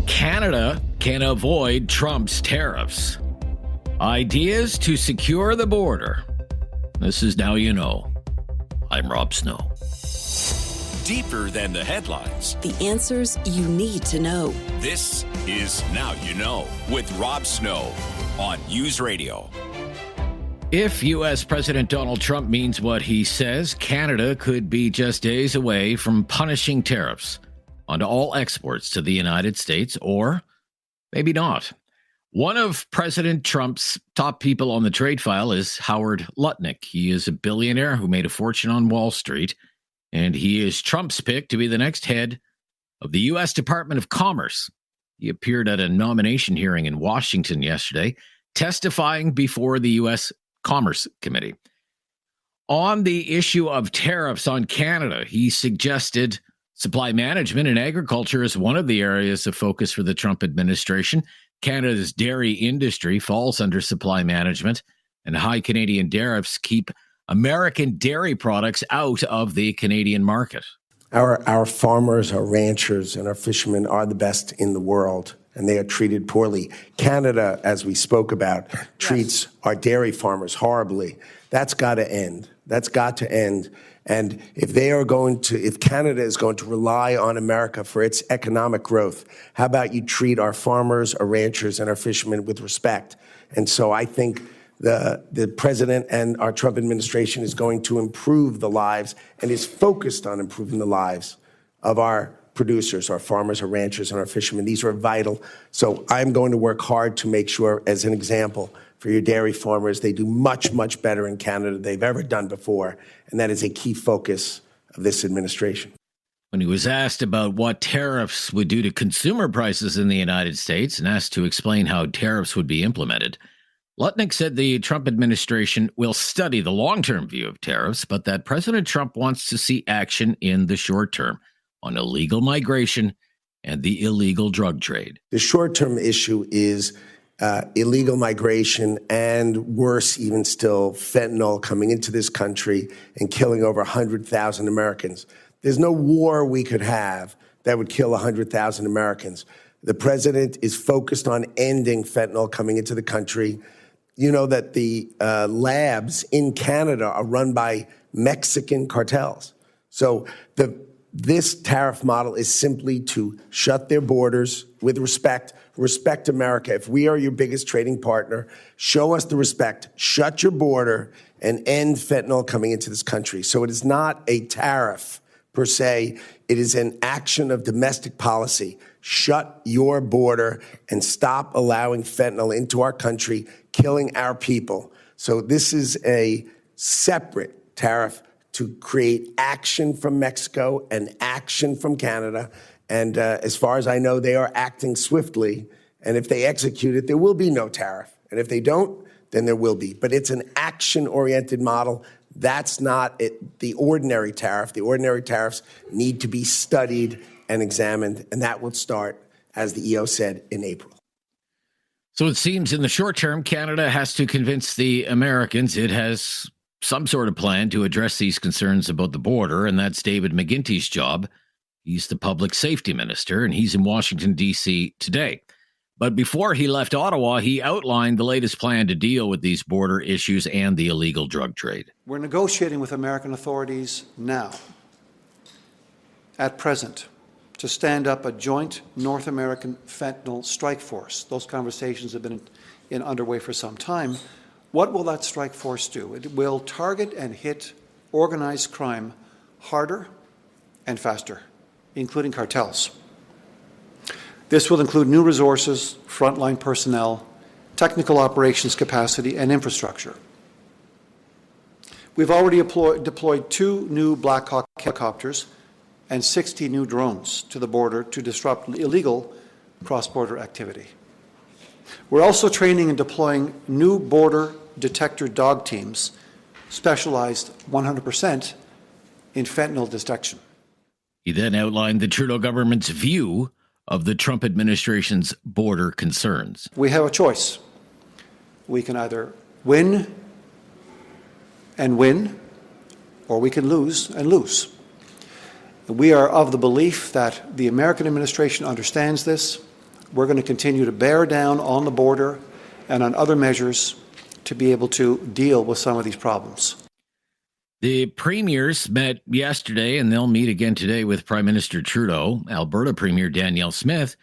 Canada can avoid Trump's tariffs. Ideas to secure the border. This is Now You Know. I'm Rob Snow. Deeper than the headlines. The answers you need to know. This is Now You Know with Rob Snow on News Radio. If U.S. President Donald Trump means what he says, Canada could be just days away from punishing tariffs onto all exports to the United States, or maybe not. One of President Trump's top people on the trade file is Howard Lutnick. He is a billionaire who made a fortune on Wall Street, and he is Trump's pick to be the next head of the U.S. Department of Commerce. He appeared at a nomination hearing in Washington yesterday, testifying before the U.S. Commerce Committee. On the issue of tariffs on Canada, he suggested supply management and agriculture is one of the areas of focus for the Trump administration. Canada's dairy industry falls under supply management, and high Canadian tariffs keep American dairy products out of the Canadian market. Our farmers, our ranchers, and our fishermen are the best in the world, and they are treated poorly. Canada, as we spoke about, treats our dairy farmers horribly. That's got to end. That's got to end. And if Canada is going to rely on America for its economic growth, how about you treat our farmers, our ranchers, and our fishermen with respect? And so I think the president and our Trump administration is going to improve the lives and is focused on improving the lives of our producers, our farmers, our ranchers, and our fishermen. These are vital. So I'm going to work hard to make sure, as an example, for your dairy farmers, they do much, much better in Canada than they've ever done before. And that is a key focus of this administration. When he was asked about what tariffs would do to consumer prices in the United States and asked to explain how tariffs would be implemented, Lutnick said the Trump administration will study the long-term view of tariffs, but that President Trump wants to see action in the short term on illegal migration and the illegal drug trade. The short-term issue is illegal migration and, worse even still, fentanyl coming into this country and killing over 100,000 Americans. There's no war we could have that would kill 100,000 Americans. The president is focused on ending fentanyl coming into the country. You know that the labs in Canada are run by Mexican cartels. So this tariff model is simply to shut their borders with respect America. If we are your biggest trading partner, show us the respect, shut your border, and end fentanyl coming into this country. So it is not a tariff per se. It is an action of domestic policy. Shut your border and stop allowing fentanyl into our country, killing our people. So this is a separate tariff to create action from Mexico and action from Canada. And as far as I know, they are acting swiftly. And if they execute it, there will be no tariff. And if they don't, then there will be. But it's an action-oriented model. That's not the ordinary tariff. The ordinary tariffs need to be studied and examined. And that will start, as the EO said, in April. So it seems in the short term, Canada has to convince the Americans it has some sort of plan to address these concerns about the border, and that's David McGuinty's job. He's the public safety minister, and he's in Washington, D.C. today. But before he left Ottawa, he outlined the latest plan to deal with these border issues and the illegal drug trade. We're negotiating with American authorities now, at present, to stand up a joint North American fentanyl strike force. Those conversations have been underway for some time. What will that strike force do? It will target and hit organized crime harder and faster, including cartels. This will include new resources, frontline personnel, technical operations capacity, and infrastructure. We've already deployed 2 new Black Hawk helicopters and 60 new drones to the border to disrupt illegal cross-border activity. We're also training and deploying new border detector dog teams specialized 100% in fentanyl detection. He then outlined the Trudeau government's view of the Trump administration's border concerns. We have a choice. We can either win and win, or we can lose and lose. We are of the belief that the American administration understands this. we're going to continue to bear down on the border and on other measures to be able to deal with some of these problems. The premiers met yesterday, and they'll meet again today with Prime Minister Trudeau. Alberta Premier Danielle Smith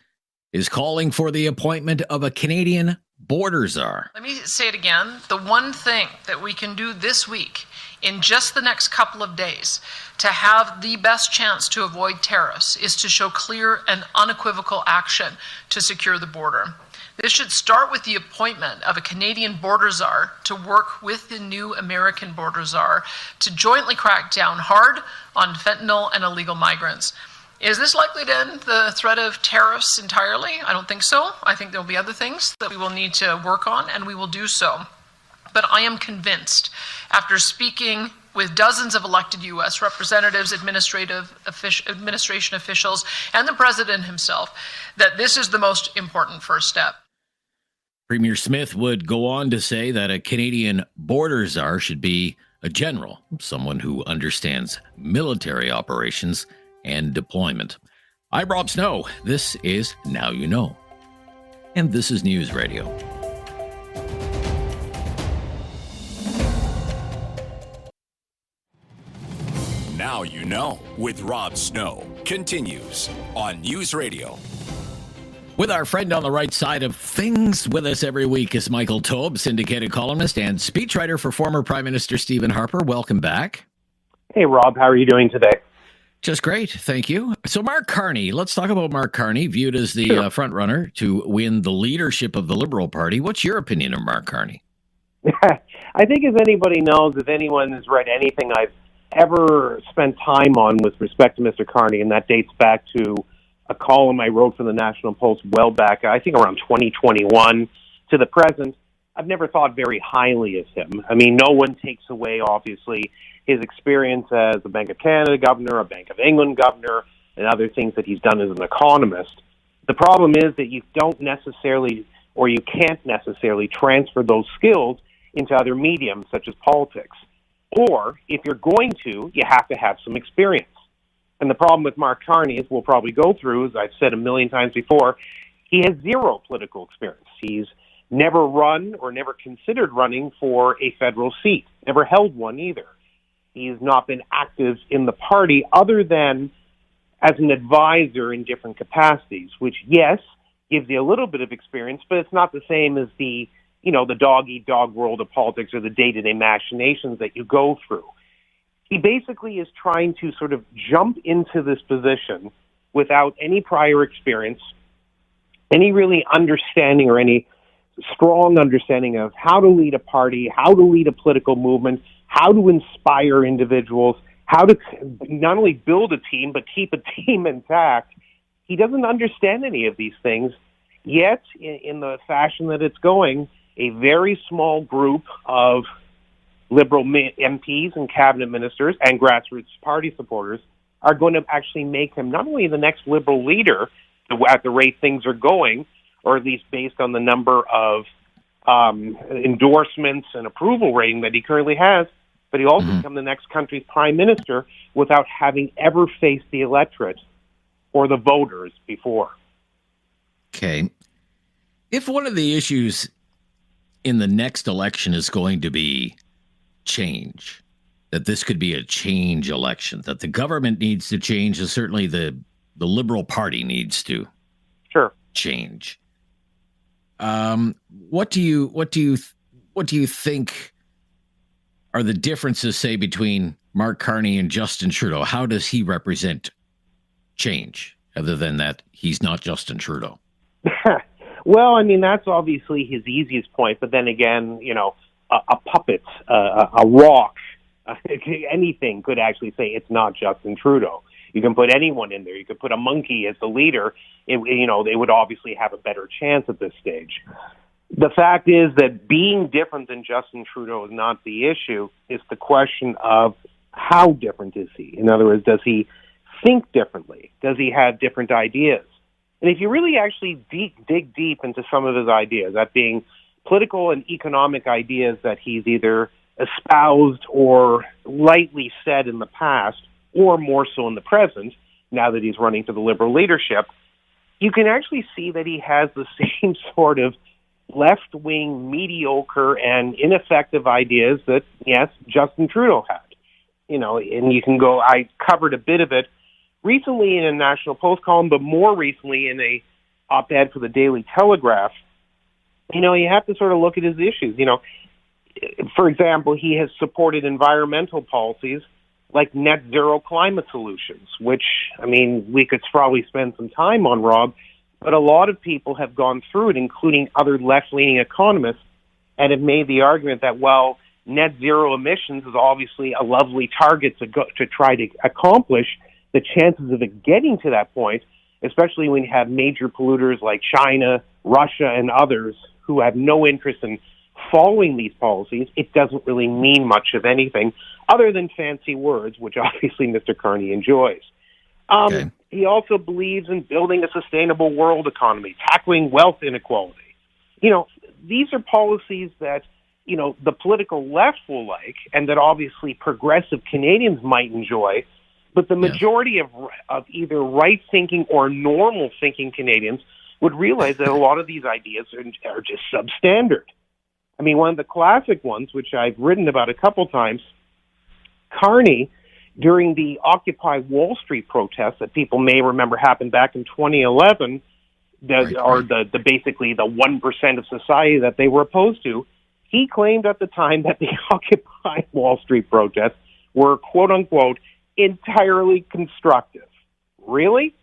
is calling for the appointment of a Canadian border czar. Let me say it again. The one thing that we can do this week, in just the next couple of days, to have the best chance to avoid tariffs is to show clear and unequivocal action to secure the border. This should start with the appointment of a Canadian border czar to work with the new American border czar to jointly crack down hard on fentanyl and illegal migrants. Is this likely to end the threat of tariffs entirely? I don't think so. I think there'll be other things that we will need to work on, and we will do so. But I am convinced, after speaking with dozens of elected U.S. representatives, administration officials, and the president himself, that this is the most important first step. Premier Smith would go on to say that a Canadian border czar should be a general, someone who understands military operations and deployment. I'm Rob Snow. This is Now You Know. And this is News Radio. Now You Know with Rob Snow continues on News Radio. With our friend on the right side of things, with us every week is Michael Taube, syndicated columnist and speechwriter for former Prime Minister Stephen Harper. Welcome back. Hey, Rob. How are you doing today? Just great. Thank you. So Mark Carney, let's talk about Mark Carney, viewed as the front runner to win the leadership of the Liberal Party. What's your opinion of Mark Carney? I think as anybody knows, if anyone has read anything I've ever spent time on with respect to Mr. Carney, and that dates back to a column I wrote for the National Post well back, I think around 2021 to the present, I've never thought very highly of him. I mean, no one takes away, obviously, his experience as a Bank of Canada governor, a Bank of England governor, and other things that he's done as an economist. The problem is that you don't necessarily, or you can't necessarily transfer those skills into other mediums, such as politics. Or, if you're going to, you have to have some experience. And the problem with Mark Carney, as we'll probably go through, as I've said a million times before, he has zero political experience. He's never run or never considered running for a federal seat, never held one either. He's not been active in the party other than as an advisor in different capacities, which, yes, gives you a little bit of experience, but it's not the same as the dog-eat-dog world of politics or the day-to-day machinations that you go through. He basically is trying to sort of jump into this position without any prior experience, any really understanding or any strong understanding of how to lead a party, how to lead a political movement, how to inspire individuals, how to not only build a team, but keep a team intact. He doesn't understand any of these things, yet in the fashion that it's going, a very small group of Liberal MPs and cabinet ministers and grassroots party supporters are going to actually make him not only the next Liberal leader at the rate things are going, or at least based on the number of endorsements and approval rating that he currently has, but he'll also become the next country's prime minister without having ever faced the electorate or the voters before. Okay. If one of the issues in the next election is going to be change, that this could be a change election, that the government needs to change, and certainly the Liberal Party needs to change. What do you think are the differences, say, between Mark Carney and Justin Trudeau? How does he represent change, other than that he's not Justin Trudeau? Well, I mean, that's obviously his easiest point, but then again, a puppet, a rock, anything could actually say it's not Justin Trudeau. You can put anyone in there. You could put a monkey as the leader. They would obviously have a better chance at this stage. The fact is that being different than Justin Trudeau is not the issue. It's the question of how different is he? In other words, does he think differently? Does he have different ideas? And if you really actually dig deep into some of his ideas, that being political and economic ideas that he's either espoused or lightly said in the past, or more so in the present, now that he's running for the Liberal leadership, you can actually see that he has the same sort of left-wing, mediocre, and ineffective ideas that, yes, Justin Trudeau had. And you can go, I covered a bit of it recently in a National Post column, but more recently in a op-ed for the Daily Telegraph. You have to sort of look at his issues. For example, he has supported environmental policies like net zero climate solutions, which, we could probably spend some time on, Rob, but a lot of people have gone through it, including other left-leaning economists, and have made the argument that, well, net zero emissions is obviously a lovely target to try to accomplish. The chances of it getting to that point, especially when you have major polluters like China, Russia, and others who have no interest in following these policies, it doesn't really mean much of anything other than fancy words, which obviously Mr. Carney enjoys. Okay. He also believes in building a sustainable world economy, tackling wealth inequality. These are policies that, the political left will like, and that obviously progressive Canadians might enjoy, but the majority of either right-thinking or normal-thinking Canadians would realize that a lot of these ideas are just substandard. One of the classic ones, which I've written about a couple times, Carney, during the Occupy Wall Street protests that people may remember happened back in 2011, basically the 1% of society that they were opposed to, he claimed at the time that the Occupy Wall Street protests were, quote-unquote, entirely constructive. Really?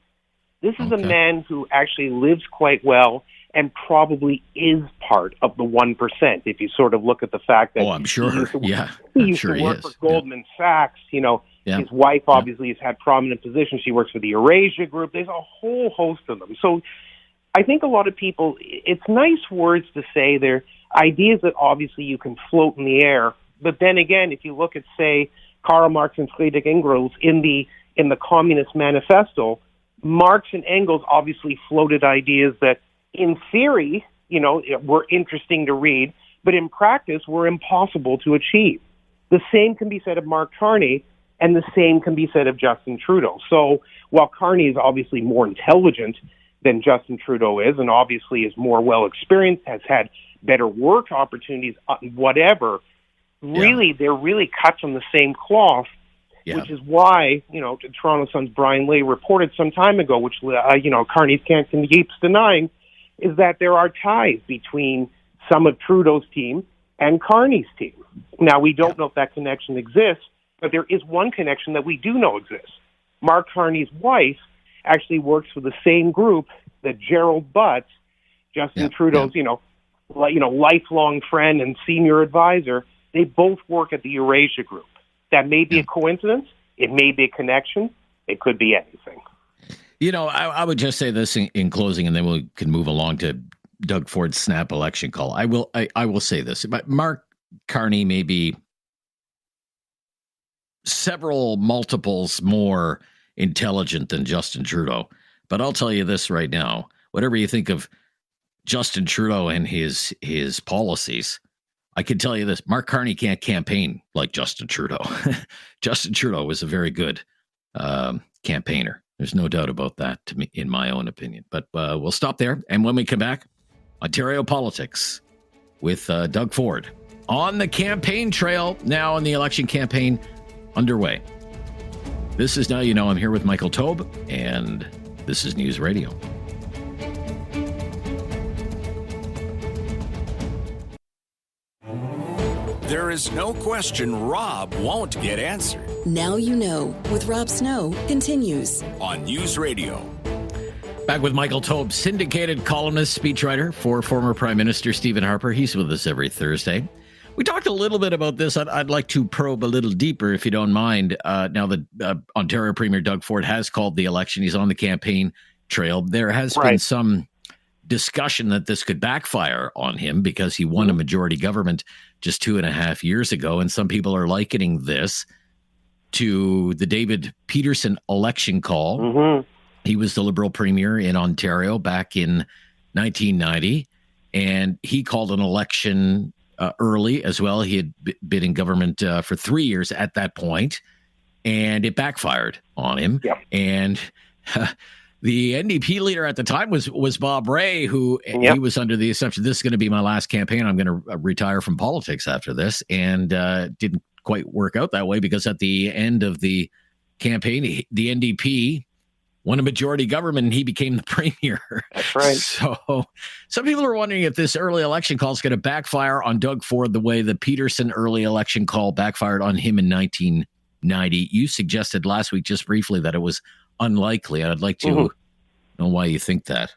This is a man who actually lives quite well and probably is part of the 1%, if you sort of look at the fact that I'm sure. He used to work for Goldman Sachs. His wife obviously has had prominent positions. She works for the Eurasia Group. There's a whole host of them. So I think a lot of people, it's nice words to say. They're ideas that obviously you can float in the air. But then again, if you look at, say, Karl Marx and Friedrich Engels in the Communist Manifesto, Marx and Engels obviously floated ideas that, in theory, were interesting to read, but in practice were impossible to achieve. The same can be said of Mark Carney, and the same can be said of Justin Trudeau. So while Carney is obviously more intelligent than Justin Trudeau is, and obviously is more well-experienced, has had better work opportunities, whatever, really, they're really cut from the same cloth, which is why, Toronto Sun's Brian Lay reported some time ago, which, Carney's can't keeps denying, is that there are ties between some of Trudeau's team and Carney's team. Now, we don't know if that connection exists, but there is one connection that we do know exists. Mark Carney's wife actually works for the same group that Gerald Butts, Justin Trudeau's, lifelong friend and senior advisor, they both work at the Eurasia Group. That may be a coincidence. It may be a connection. It could be anything. I would just say this in closing, and then we can move along to Doug Ford's snap election call. I will say this. Mark Carney may be several multiples more intelligent than Justin Trudeau, but I'll tell you this right now. Whatever you think of Justin Trudeau and his policies, I can tell you this. Mark Carney can't campaign like Justin Trudeau. Justin Trudeau was a very good campaigner. There's no doubt about that, to me, in my own opinion. But we'll stop there. And when we come back, Ontario politics with Doug Ford on the campaign trail now, in the election campaign underway. This is Now You Know. I'm here with Michael Taube, and this is News Radio. There is no question Rob won't get answered. Now You Know with Rob Snow continues on News Radio. Back with Michael Taube, syndicated columnist, speechwriter for former Prime Minister Stephen Harper. He's with us every Thursday. We talked a little bit about this. I'd like to probe a little deeper, if you don't mind. Now that Ontario Premier Doug Ford has called the election, he's on the campaign trail. There has been some discussion that this could backfire on him because he won a majority government just 2.5 years ago. And some people are likening this to the David Peterson election call. Mm-hmm. He was the Liberal Premier in Ontario back in 1990, and he called an election early as well. He had been in government for 3 years at that point, and it backfired on him. Yep. And The NDP leader at the time was Bob Rae, who he was under the assumption this is going to be my last campaign. I'm going to retire from politics after this, and didn't quite work out that way because at the end of the campaign, the NDP won a majority government and he became the premier. That's right. So some people are wondering if this early election call is going to backfire on Doug Ford the way the Peterson early election call backfired on him in 1990. You suggested last week just briefly that it was unlikely. I'd like to know why you think that.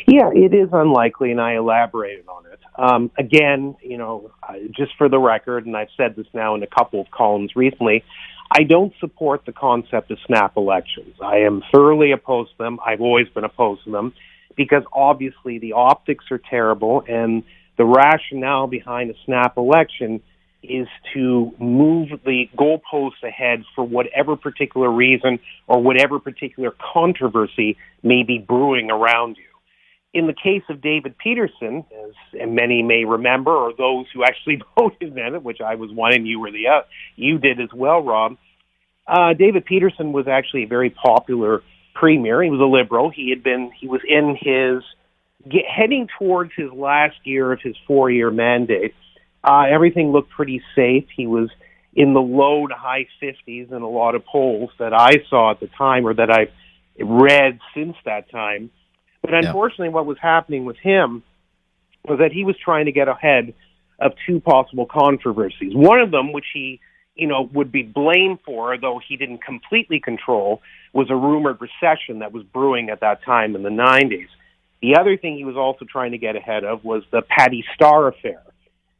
Yeah, it is unlikely, and I elaborated on it. Again, just for the record, and I've said this now in a couple of columns recently, I don't support the concept of snap elections. I am thoroughly opposed to them. I've always been opposed to them because obviously the optics are terrible, and the rationale behind a snap election is to move the goalposts ahead for whatever particular reason or whatever particular controversy may be brewing around you. In the case of David Peterson, as many may remember, or those who actually voted in it, which I was one and you did as well, Rob, David Peterson was actually a very popular premier. He was a Liberal. He was heading towards his last year of his 4-year mandate. Everything looked pretty safe. He was in the low to high 50s in a lot of polls that I saw at the time or that I've read since that time. But unfortunately, what was happening with him was that he was trying to get ahead of two possible controversies. One of them, which he, would be blamed for, though he didn't completely control, was a rumored recession that was brewing at that time in the 90s. The other thing he was also trying to get ahead of was the Patty Starr affair,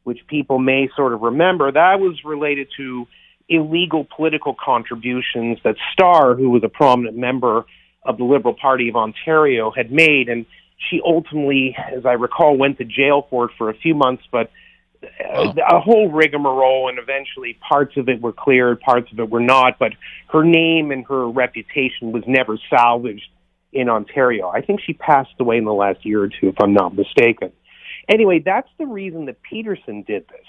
which people may sort of remember. That was related to illegal political contributions that Starr, who was a prominent member of the Liberal Party of Ontario, had made, and she ultimately, as I recall, went to jail for it for a few months, but a whole rigmarole, and eventually parts of it were cleared, parts of it were not, but her name and her reputation was never salvaged in Ontario. I think she passed away in the last year or two, if I'm not mistaken. Anyway, that's the reason that Peterson did this.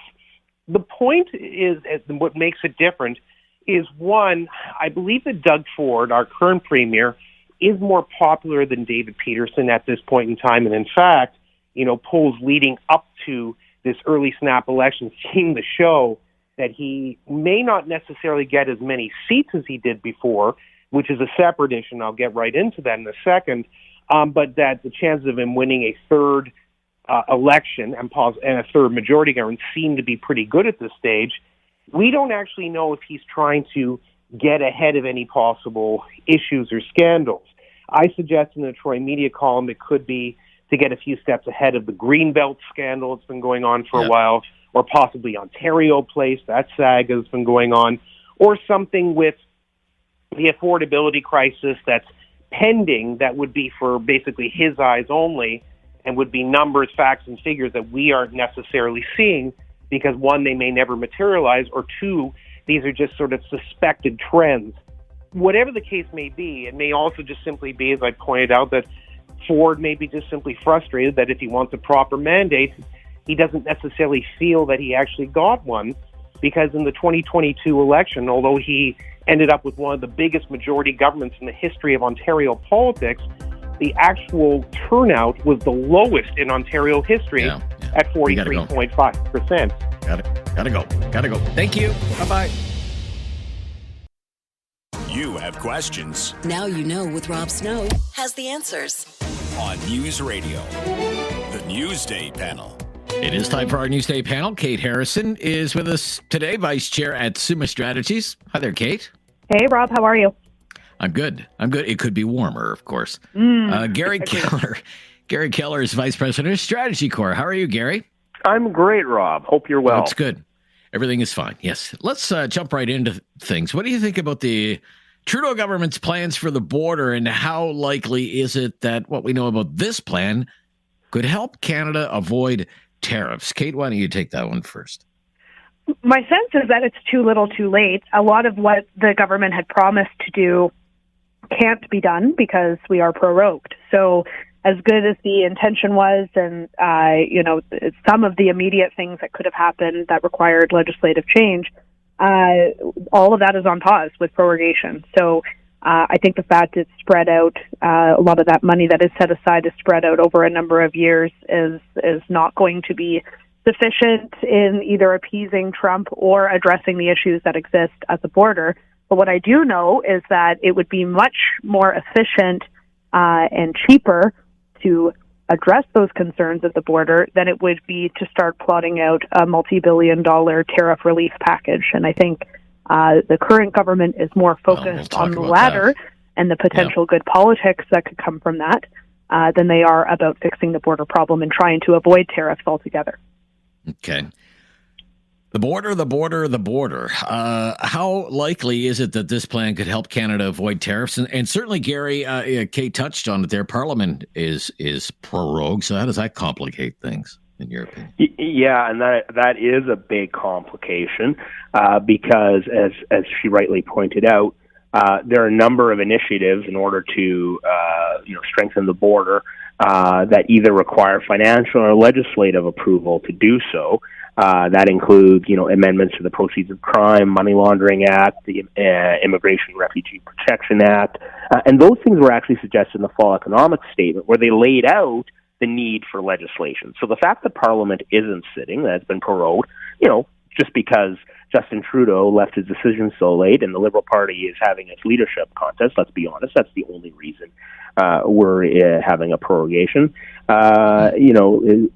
The point is, what makes it different is, one, I believe that Doug Ford, our current premier, is more popular than David Peterson at this point in time. And in fact, polls leading up to this early snap election seem to show that he may not necessarily get as many seats as he did before, which is a separate issue, and I'll get right into that in a second, but that the chances of him winning a third election and a third majority government seem to be pretty good at this stage. We don't actually know if he's trying to get ahead of any possible issues or scandals. I suggest in the Troy Media column it could be to get a few steps ahead of the Greenbelt scandal that's been going on for a while, or possibly Ontario Place, that saga that's been going on, or something with the affordability crisis that's pending that would be for basically his eyes only and would be numbers, facts, and figures that we aren't necessarily seeing because, one, they may never materialize, or two, these are just sort of suspected trends. Whatever the case may be, it may also just simply be, as I pointed out, that Ford may be just simply frustrated that if he wants a proper mandate, he doesn't necessarily feel that he actually got one, because in the 2022 election, although he ended up with one of the biggest majority governments in the history of Ontario politics, the actual turnout was the lowest in Ontario history at 43.5%. Gotta go. Thank you. Bye-bye. You have questions. Now You Know with Rob Snow has the answers. On News Radio, the Newsday Panel. It is time for our Newsday Panel. Kate Harrison is with us today, Vice Chair at Summa Strategies. Hi there, Kate. Hey, Rob. How are you? I'm good. It could be warmer, of course. Gary Keller. Gary Keller is Vice President of Strategy Corps. How are you, Gary? I'm great, Rob. Hope you're well. That's good. Everything is fine. Yes. Let's jump right into things. What do you think about the Trudeau government's plans for the border, and how likely is it that what we know about this plan could help Canada avoid tariffs? Kate, why don't you take that one first? My sense is that it's too little too late. A lot of what the government had promised to do can't be done because we are prorogued. So as good as the intention was, and some of the immediate things that could have happened that required legislative change, all of that is on pause with prorogation. So I think the fact it's spread out, a lot of that money that is set aside is spread out over a number of years is not going to be sufficient in either appeasing Trump or addressing the issues that exist at the border. But what I do know is that it would be much more efficient and cheaper to address those concerns at the border than it would be to start plotting out a multi-billion-dollar tariff relief package. And I think the current government is more focused on the latter and the potential good politics that could come from that than they are about fixing the border problem and trying to avoid tariffs altogether. Okay. The border. How likely is it that this plan could help Canada avoid tariffs? And certainly, Gary, Kate touched on it there. Parliament is prorogued, so how does that complicate things, in your opinion? Yeah, and that is a big complication because, as she rightly pointed out, there are a number of initiatives in order to strengthen the border that either require financial or legislative approval to do so. That includes, amendments to the Proceeds of Crime, Money Laundering Act, the Immigration and Refugee Protection Act, and those things were actually suggested in the Fall Economics Statement, where they laid out the need for legislation. So the fact that Parliament isn't sitting, that's been prorogued, just because Justin Trudeau left his decision so late and the Liberal Party is having its leadership contest, let's be honest, that's the only reason we're having a prorogation,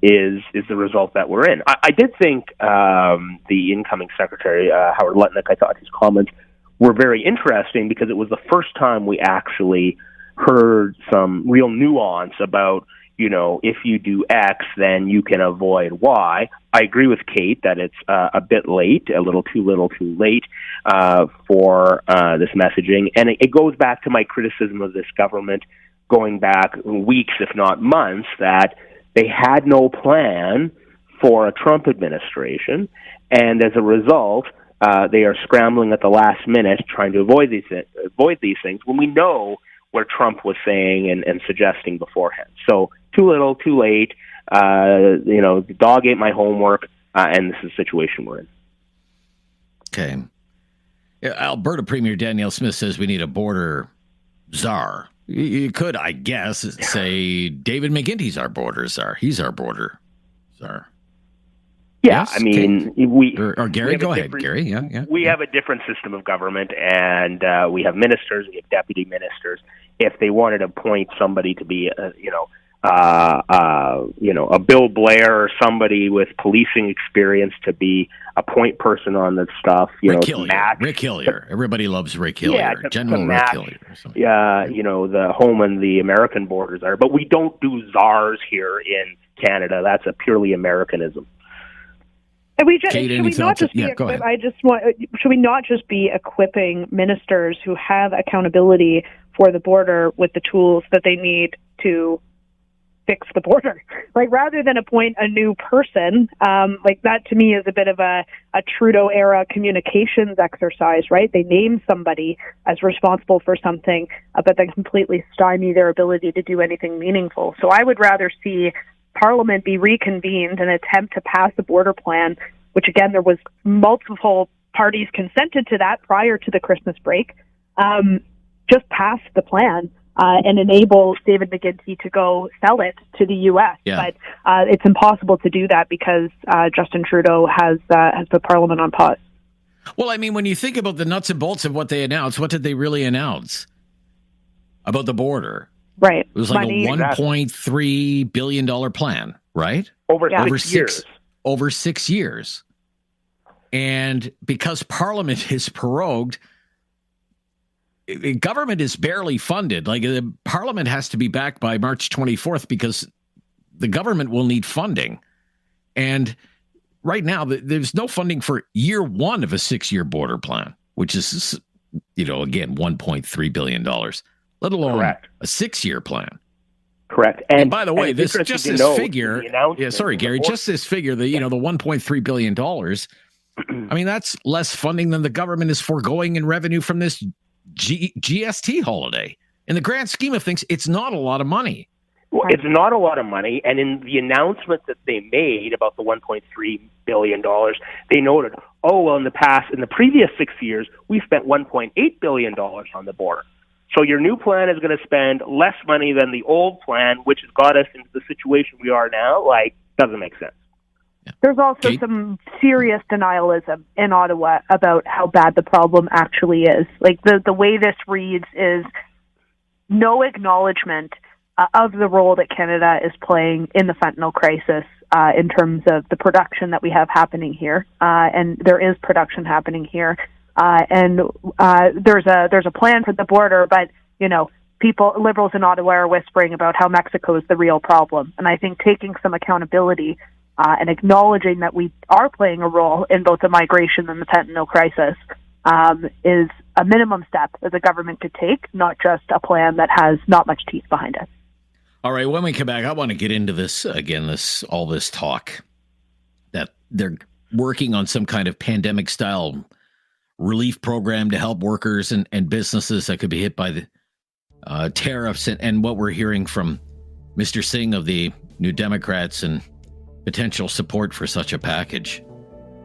is the result that we're in. I did think the incoming Secretary, Howard Lutnick, I thought his comments were very interesting because it was the first time we actually heard some real nuance about, if you do X, then you can avoid Y. I agree with Kate that it's a bit late, a little too late for this messaging. And it goes back to my criticism of this government going back weeks, if not months, that they had no plan for a Trump administration. And as a result, they are scrambling at the last minute trying to avoid these things when we know where Trump was saying and suggesting beforehand. So too little, too late. The dog ate my homework, and this is the situation we're in. Okay. Alberta Premier Danielle Smith says we need a border czar. You could, I guess, say David McGuinty's our border czar. He's our border czar. Yeah, yes? I mean, or Gary, go ahead, Gary. Yeah. We have a different system of government, and we have ministers, we have deputy ministers. If they wanted to appoint somebody to be, a Bill Blair or somebody with policing experience to be a point person on this stuff, Rick Hillier. Everybody loves Rick Hillier. Yeah, General Rick Hillier. The home and the American borders are, but we don't do czars here in Canada. That's a purely Americanism. Should we not just be equipping ministers who have accountability for the border with the tools that they need to fix the border? Like, rather than appoint a new person, that to me is a bit of a Trudeau-era communications exercise, right? They name somebody as responsible for something, but then completely stymie their ability to do anything meaningful. So I would rather see Parliament be reconvened and attempt to pass a border plan, which again, there was multiple parties consented to that prior to the Christmas break, just pass the plan and enable David McGuinty to go sell it to the U.S. Yeah. But it's impossible to do that because Justin Trudeau has put Parliament on pause. Well, I mean, when you think about the nuts and bolts of what they announced, what did they really announce about the border? Right. It was like a $1.3 billion plan, right? Over 6 years. Over 6 years. And because Parliament is prorogued, government is barely funded. Like, the Parliament has to be back by March 24th because the government will need funding. And right now, there's no funding for year one of a 6-year border plan, which is, again, $1.3 billion, let alone a 6-year plan. Correct. And by the way, this figure, Gary, just this figure, the $1.3 billion, I mean, that's less funding than the government is foregoing in revenue from this GST holiday. In the grand scheme of things, it's not a lot of money. Well, it's not a lot of money. And in the announcement that they made about the $1.3 billion, they noted, in the previous 6 years, we spent $1.8 billion on the border. So your new plan is going to spend less money than the old plan, which has got us into the situation we are now. Like, doesn't make sense. There's also some serious denialism in Ottawa about how bad the problem actually is. Like, the way this reads is no acknowledgement of the role that Canada is playing in the fentanyl crisis in terms of the production that we have happening here. And there is production happening here. And there's a plan for the border, but, Liberals in Ottawa are whispering about how Mexico is the real problem. And I think taking some accountability and acknowledging that we are playing a role in both the migration and the fentanyl crisis is a minimum step that the government could take, not just a plan that has not much teeth behind it. All right, when we come back, I want to get into this again, all this talk that they're working on some kind of pandemic-style relief program to help workers and businesses that could be hit by the tariffs, and what we're hearing from Mr. Singh of the New Democrats and potential support for such a package,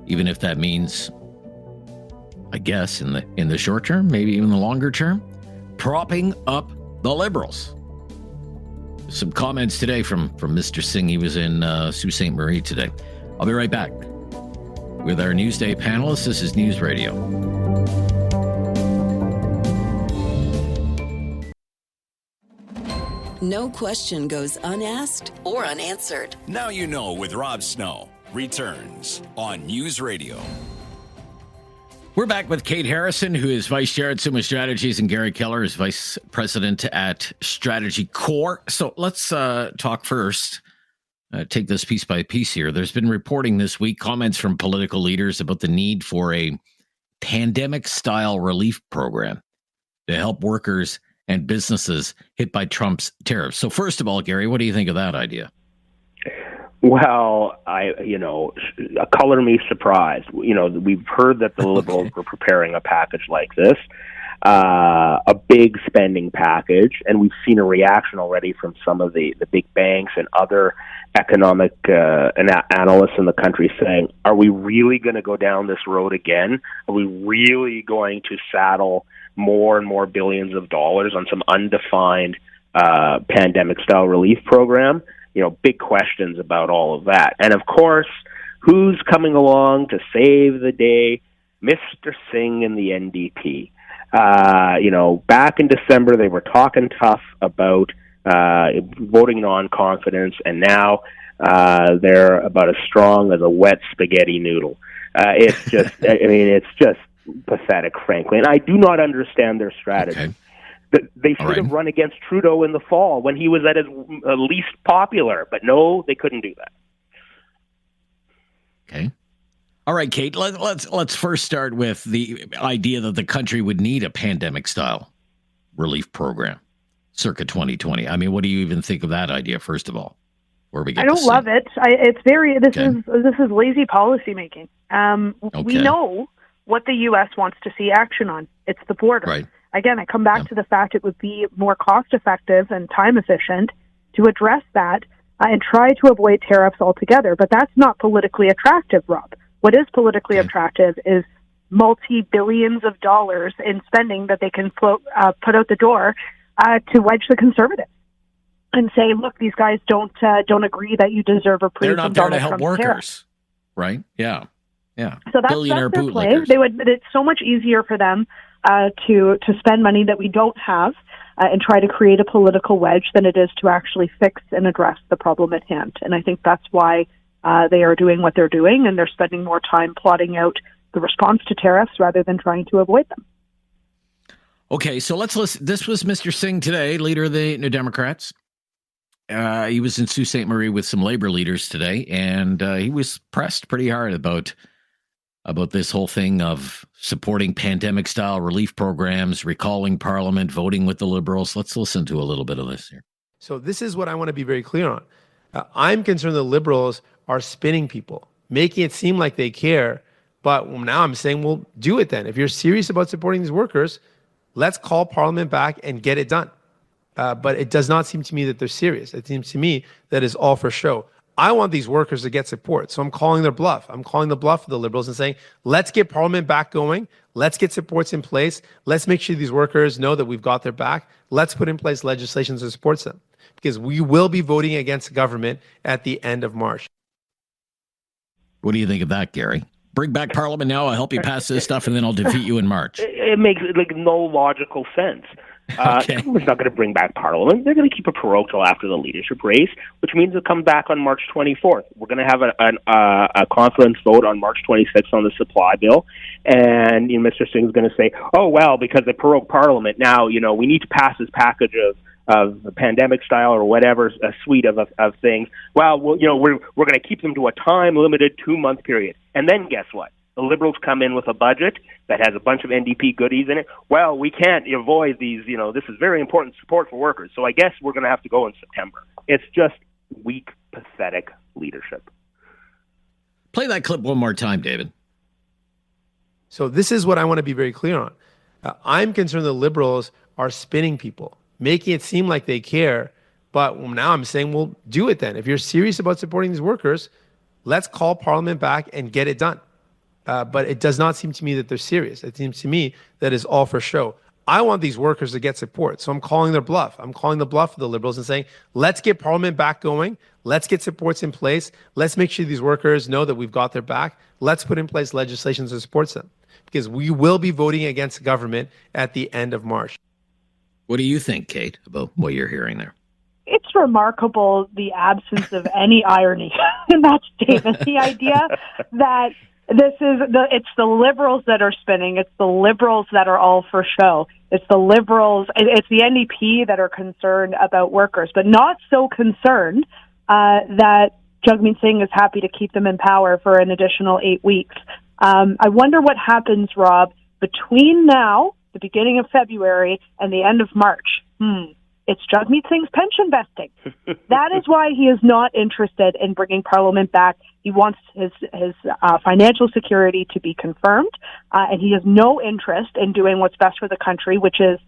even if that means, I guess, in the short term, maybe even the longer term, propping up the Liberals. Some comments today from Mr. Singh. He was in Sault Ste. Marie today. I'll be right back with our Newsday panelists. This is News Radio. No question goes unasked or unanswered. Now You Know with Rob Snow returns on News Radio. We're back with Kate Harrison, who is Vice Chair at Summa Strategies, and Gary Keller is Vice President at Strategy Core. So let's talk first, take this piece by piece here. There's been reporting this week, comments from political leaders about the need for a pandemic-style relief program to help workers and businesses hit by Trump's tariffs. So first of all, Gary, what do you think of that idea? Well, color me surprised. We've heard that the Liberals were preparing a package like this, a big spending package, and we've seen a reaction already from some of the big banks and other economic analysts in the country saying, are we really going to go down this road again? Are we really going to saddle more and more billions of dollars on some undefined pandemic-style relief program? Big questions about all of that. And of course, who's coming along to save the day? Mr. Singh and the NDP. Back in December, they were talking tough about voting non-confidence, and now they're about as strong as a wet spaghetti noodle. It's just, it's just pathetic, frankly. And I do not understand their strategy. Okay. They should have run against Trudeau in the fall when he was at his least popular, but no, they couldn't do that. Okay. All right, Kate, let's first start with the idea that the country would need a pandemic-style relief program circa 2020. I mean, what do you even think of that idea, first of all? Where we get I don't love it. This is lazy policymaking. We know what the U.S. wants to see action on. It's the border. Right. Again, I come back to the fact it would be more cost-effective and time-efficient to address that and try to avoid tariffs altogether. But that's not politically attractive, Rob. What is politically attractive is multi-billions of dollars in spending that they can put out the door to wedge the Conservatives and say, look, these guys don't agree that you deserve a They're not there to help workers, right? Yeah. So that's their play. It's so much easier for them to spend money that we don't have and try to create a political wedge than it is to actually fix and address the problem at hand. And I think that's why they are doing what they're doing, and they're spending more time plotting out the response to tariffs rather than trying to avoid them. Okay, so let's listen. This was Mr. Singh today, leader of the New Democrats. He was in Sault Ste. Marie with some labor leaders today, and he was pressed pretty hard about this whole thing of supporting pandemic-style relief programs, recalling Parliament, voting with the Liberals. Let's listen to a little bit of this here. So this is what I want to be very clear on. I'm concerned the Liberals are spinning people, making it seem like they care. But now I'm saying, well, do it then. If you're serious about supporting these workers, let's call Parliament back and get it done. But it does not seem to me that they're serious. It seems to me that it's all for show. I want these workers to get support. So I'm calling their bluff. I'm calling the bluff of the Liberals and saying, let's get Parliament back going. Let's get supports in place. Let's make sure these workers know that we've got their back. Let's put in place legislation that supports them, because we will be voting against the government at the end of March. What do you think of that, Gary? Bring back Parliament now. I'll help you pass this stuff, and then I'll defeat you in March. It makes no logical sense. Okay. Government's not going to bring back Parliament. They're going to keep it prorogued till after the leadership race, which means it'll come back on March 24th. We're going to have a conference vote on March 26th on the supply bill, and Mr. Singh's going to say, "Oh well, because they prorogued Parliament, now we need to pass this package of the pandemic style or whatever, a suite of things. Well, we're going to keep them to a time-limited 2-month period, and then guess what? The Liberals come in with a budget that has a bunch of NDP goodies in it. Well, we can't avoid these, this is very important support for workers. So I guess we're going to have to go in September. It's just weak, pathetic leadership. Play that clip one more time, David. So this is what I want to be very clear on. I'm concerned the Liberals are spinning people, making it seem like they care. But now I'm saying, well, do it then. If you're serious about supporting these workers, let's call Parliament back and get it done. But it does not seem to me that they're serious. It seems to me that is all for show. I want these workers to get support. So I'm calling their bluff. I'm calling the bluff of the Liberals and saying, let's get Parliament back going. Let's get supports in place. Let's make sure these workers know that we've got their back. Let's put in place legislation that supports them, because we will be voting against the government at the end of March. What do you think, Kate, about what you're hearing there? It's remarkable, the absence of any irony in that statement. The idea that it's the Liberals that are spinning. It's the Liberals that are all for show. It's the Liberals. It's the NDP that are concerned about workers, but not so concerned that Jagmeet Singh is happy to keep them in power for an additional 8 weeks. I wonder what happens, Rob, between now, the beginning of February, and the end of March. It's Jagmeet Singh's pension vesting. That is why he is not interested in bringing Parliament back. He wants his financial security to be confirmed, and he has no interest in doing what's best for the country, which is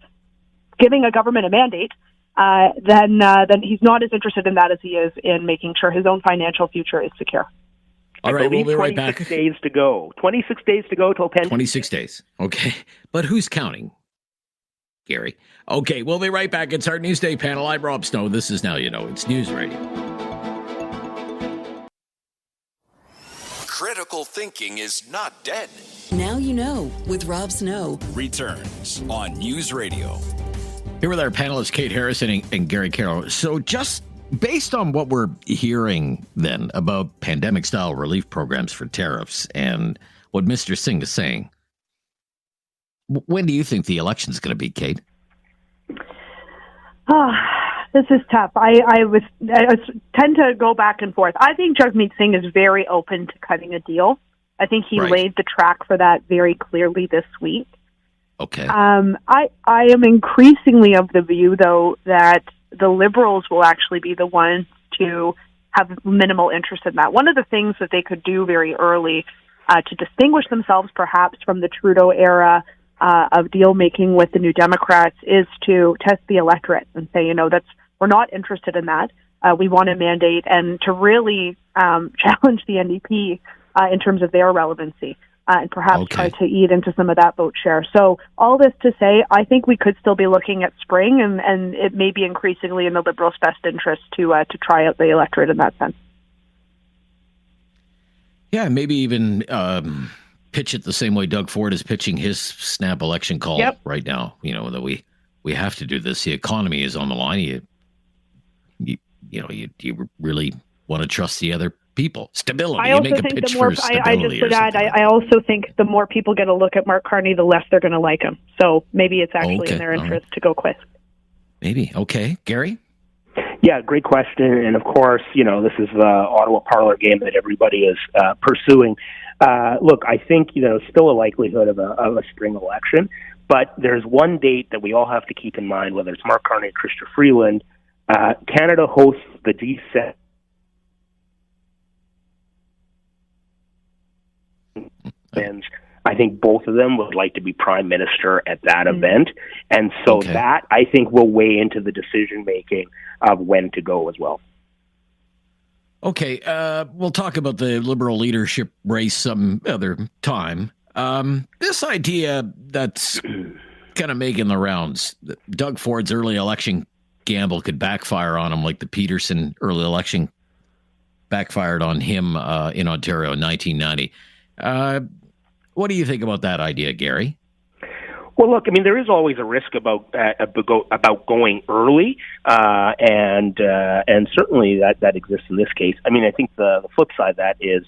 giving a government a mandate. Then he's not as interested in that as he is in making sure his own financial future is secure. All right, we'll be right back. 26 days to go. 26 days to go till 10. 26 days. Okay. But who's counting? Gary. Okay, we'll be right back. It's our Newsday panel. I'm Rob Snow. This is Now You Know. It's News Radio. Critical thinking is not dead. Now You Know with Rob Snow. Returns on News Radio. Here with our panelists, Kate Harrison and Gary Carroll. So just based on what we're hearing then about pandemic-style relief programs for tariffs and what Mr. Singh is saying, when do you think the election is going to be, Kate? This is tough. I tend to go back and forth. I think Jagmeet Singh is very open to cutting a deal. I think he laid the track for that very clearly this week. Okay. I am increasingly of the view, though, that the Liberals will actually be the ones to have minimal interest in that. One of the things that they could do very early to distinguish themselves perhaps from the Trudeau era of deal making with the New Democrats is to test the electorate and say, we're not interested in that. We want a mandate, and to really challenge the NDP in terms of their relevancy and perhaps try to eat into some of that vote share. So all this to say, I think we could still be looking at spring, and it may be increasingly in the Liberals' best interest to try out the electorate in that sense. Yeah, maybe even pitch it the same way Doug Ford is pitching his snap election call right now. That we have to do this. The economy is on the line. You really want to trust the other people. Stability. I also think the more I also think the more people get a look at Mark Carney, the less they're going to like him. So maybe it's actually in their interest to go quick. Maybe. Okay, Gary. Yeah, great question. And of course, this is the Ottawa parlor game that everybody is pursuing. Look, I think, still a likelihood of a spring election, but there's one date that we all have to keep in mind, whether it's Mark Carney or Chrystia Freeland. Canada hosts the G7. And I think both of them would like to be prime minister at that event. And so that, I think, will weigh into the decision-making of when to go as well. Okay, we'll talk about the Liberal leadership race some other time. This idea that's kind of making the rounds, Doug Ford's early election gamble could backfire on him like the Peterson early election backfired on him in Ontario in 1990. What do you think about that idea, Gary? Well, look, I mean, there is always a risk about going early, and certainly that exists in this case. I mean, I think the flip side of that is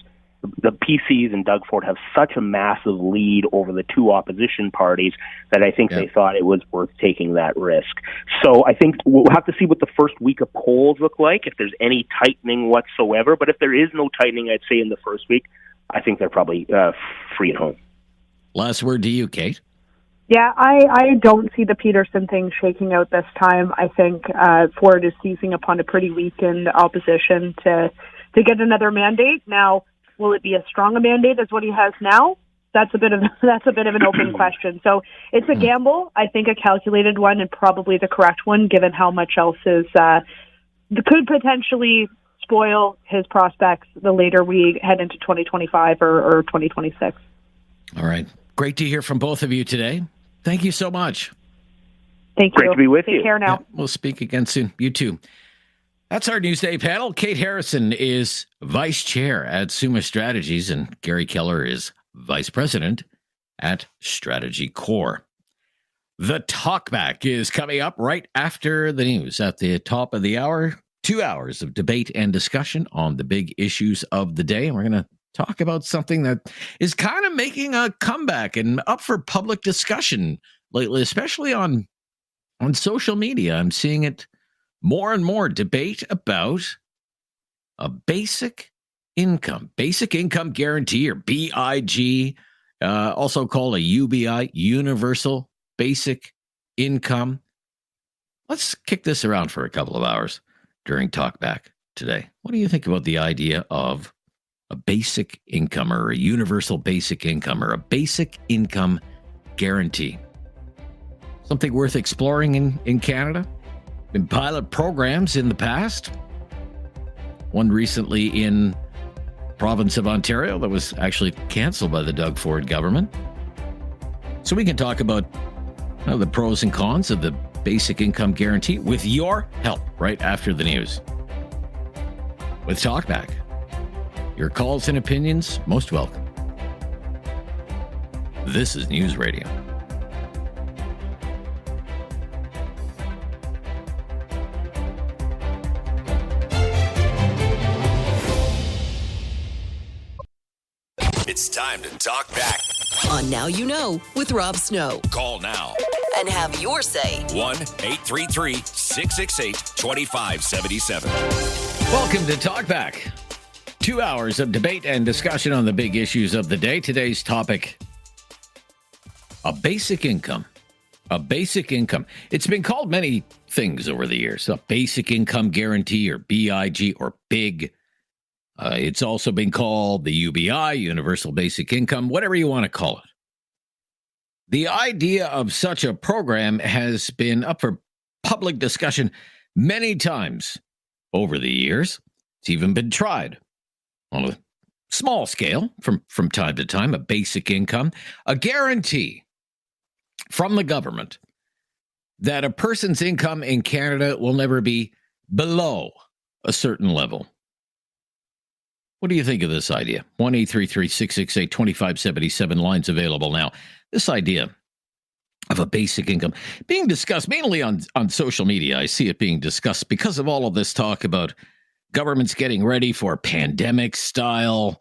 the PCs and Doug Ford have such a massive lead over the two opposition parties that I think they thought it was worth taking that risk. So I think we'll have to see what the first week of polls look like, if there's any tightening whatsoever. But if there is no tightening, I'd say in the first week, I think they're probably free at home. Last word to you, Kate. Yeah, I don't see the Peterson thing shaking out this time. I think Ford is seizing upon a pretty weakened opposition to get another mandate. Now, will it be as strong a mandate as what he has now? That's a bit of an open question. So it's a gamble. I think a calculated one and probably the correct one, given how much else is could potentially spoil his prospects the later we head into 2025 or 2026. All right. Great to hear from both of you today. Thank you so much. Thank you. Great to be with you. Take care now. Yeah, we'll speak again soon. You too. That's our Newsday panel. Kate Harrison is Vice Chair at Summa Strategies, and Gary Keller is Vice President at Strategy Core. The Talkback is coming up right after the news. At the top of the hour, 2 hours of debate and discussion on the big issues of the day. And we're going to talk about something that is kind of making a comeback and up for public discussion lately, especially on social media. I'm seeing it more and more, debate about a basic income guarantee, or BIG, also called a UBI, Universal Basic Income. Let's kick this around for a couple of hours during Talkback today. What do you think about the idea of a basic income, or a universal basic income, or a basic income guarantee? Something worth exploring in Canada? Been pilot programs in the past. One recently in province of Ontario that was actually canceled by the Doug Ford government. So we can talk about the pros and cons of the basic income guarantee with your help right after the news. With Talkback. Your calls and opinions, most welcome. This is News Radio. It's time to talk back. On Now You Know with Rob Snow. Call now. And have your say. 1-833-668-2577. Welcome to Talkback. 2 hours of debate and discussion on the big issues of the day. Today's topic, a basic income. A basic income. It's been called many things over the years. A basic income guarantee, or BIG, or BIG. It's also been called the UBI, Universal Basic Income, whatever you want to call it. The idea of such a program has been up for public discussion many times over the years. It's even been tried on a small scale from time to time, a basic income, a guarantee from the government that a person's income in Canada will never be below a certain level. What do you think of this idea? 1-833-668-2577, lines available now. This idea of a basic income being discussed mainly on social media. I see it being discussed because of all of this talk about governments getting ready for pandemic-style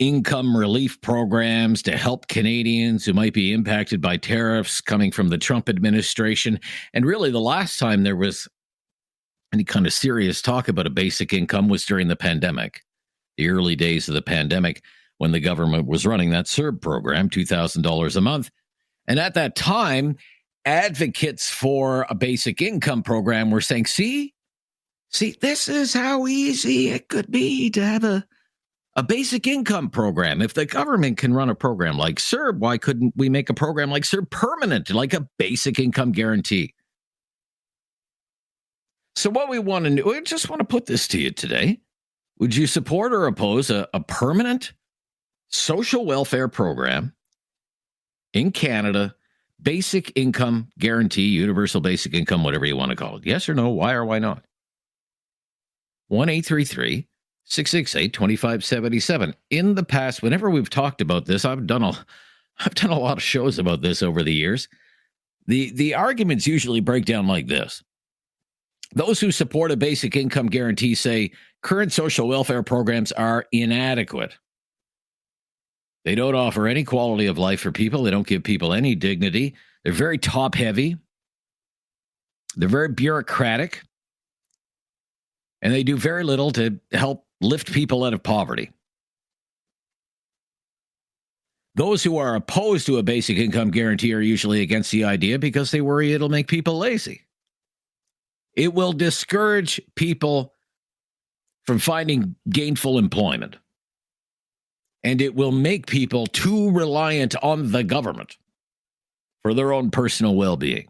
income relief programs to help Canadians who might be impacted by tariffs coming from the Trump administration. And really, the last time there was any kind of serious talk about a basic income was during the pandemic. The early days of the pandemic, when the government was running that CERB program, $2,000 a month. And at that time, advocates for a basic income program were saying, see, this is how easy it could be to have a basic income program. If the government can run a program like CERB, why couldn't we make a program like CERB permanent, like a basic income guarantee? So what we want to do, we just want to put this to you today. Would you support or oppose a permanent social welfare program in Canada, basic income guarantee, universal basic income, whatever you want to call it? Yes or no? Why or why not? 1-833-668-2577. In the past, whenever we've talked about this, I've done a lot of shows about this over the years. The arguments usually break down like this. Those who support a basic income guarantee say current social welfare programs are inadequate. They don't offer any quality of life for people. They don't give people any dignity. They're very top-heavy. They're very bureaucratic. And they do very little to help lift people out of poverty. Those who are opposed to a basic income guarantee are usually against the idea because they worry it'll make people lazy. It will discourage people from finding gainful employment. And it will make people too reliant on the government for their own personal well-being.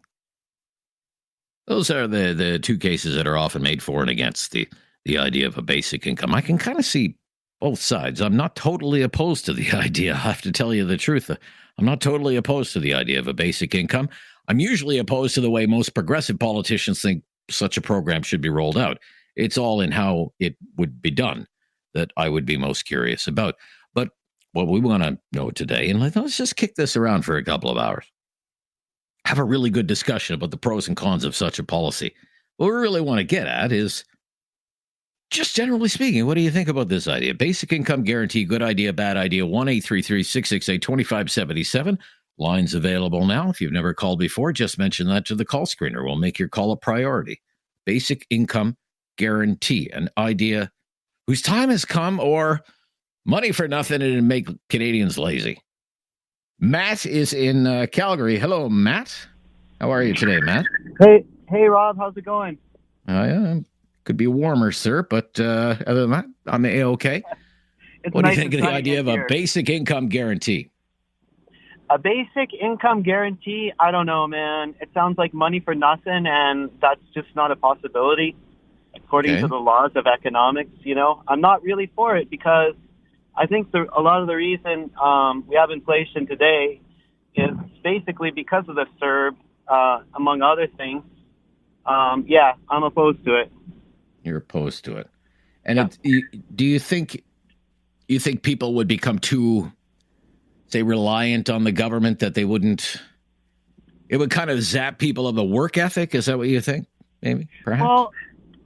Those are the two cases that are often made for and against the idea of a basic income. I can kind of see both sides. I'm not totally opposed to the idea. I have to tell you the truth. I'm not totally opposed to the idea of a basic income. I'm usually opposed to the way most progressive politicians think such a program should be rolled out. It's all in how it would be done that I would be most curious about. But what we want to know today, and let's just kick this around for a couple of hours, have a really good discussion about the pros and cons of such a policy. What we really want to get at is, just generally speaking, what do you think about this idea? Basic income guarantee, good idea, bad idea? 1-833-668-2577. Lines available now. If you've never called before, just mention that to the call screener. We'll make your call a priority. Basic income guarantee, an idea whose time has come, or money for nothing and make Canadians lazy. Matt is in Calgary. Hello, Matt. How are you today, Matt? Hey, Rob. How's it going? Could be warmer, sir, but other than that, I'm A-okay. What do you think of the idea of a basic income guarantee? A basic income guarantee? I don't know, man. It sounds like money for nothing, and that's just not a possibility according to the laws of economics. You know, I'm not really for it because I think a lot of the reason we have inflation today is basically because of the CERB, among other things. Yeah, I'm opposed to it. You're opposed to it. And do you think people would become too, say, reliant on the government that they wouldn't, it would kind of zap people of the work ethic? Is that what you think? Maybe, perhaps? Well,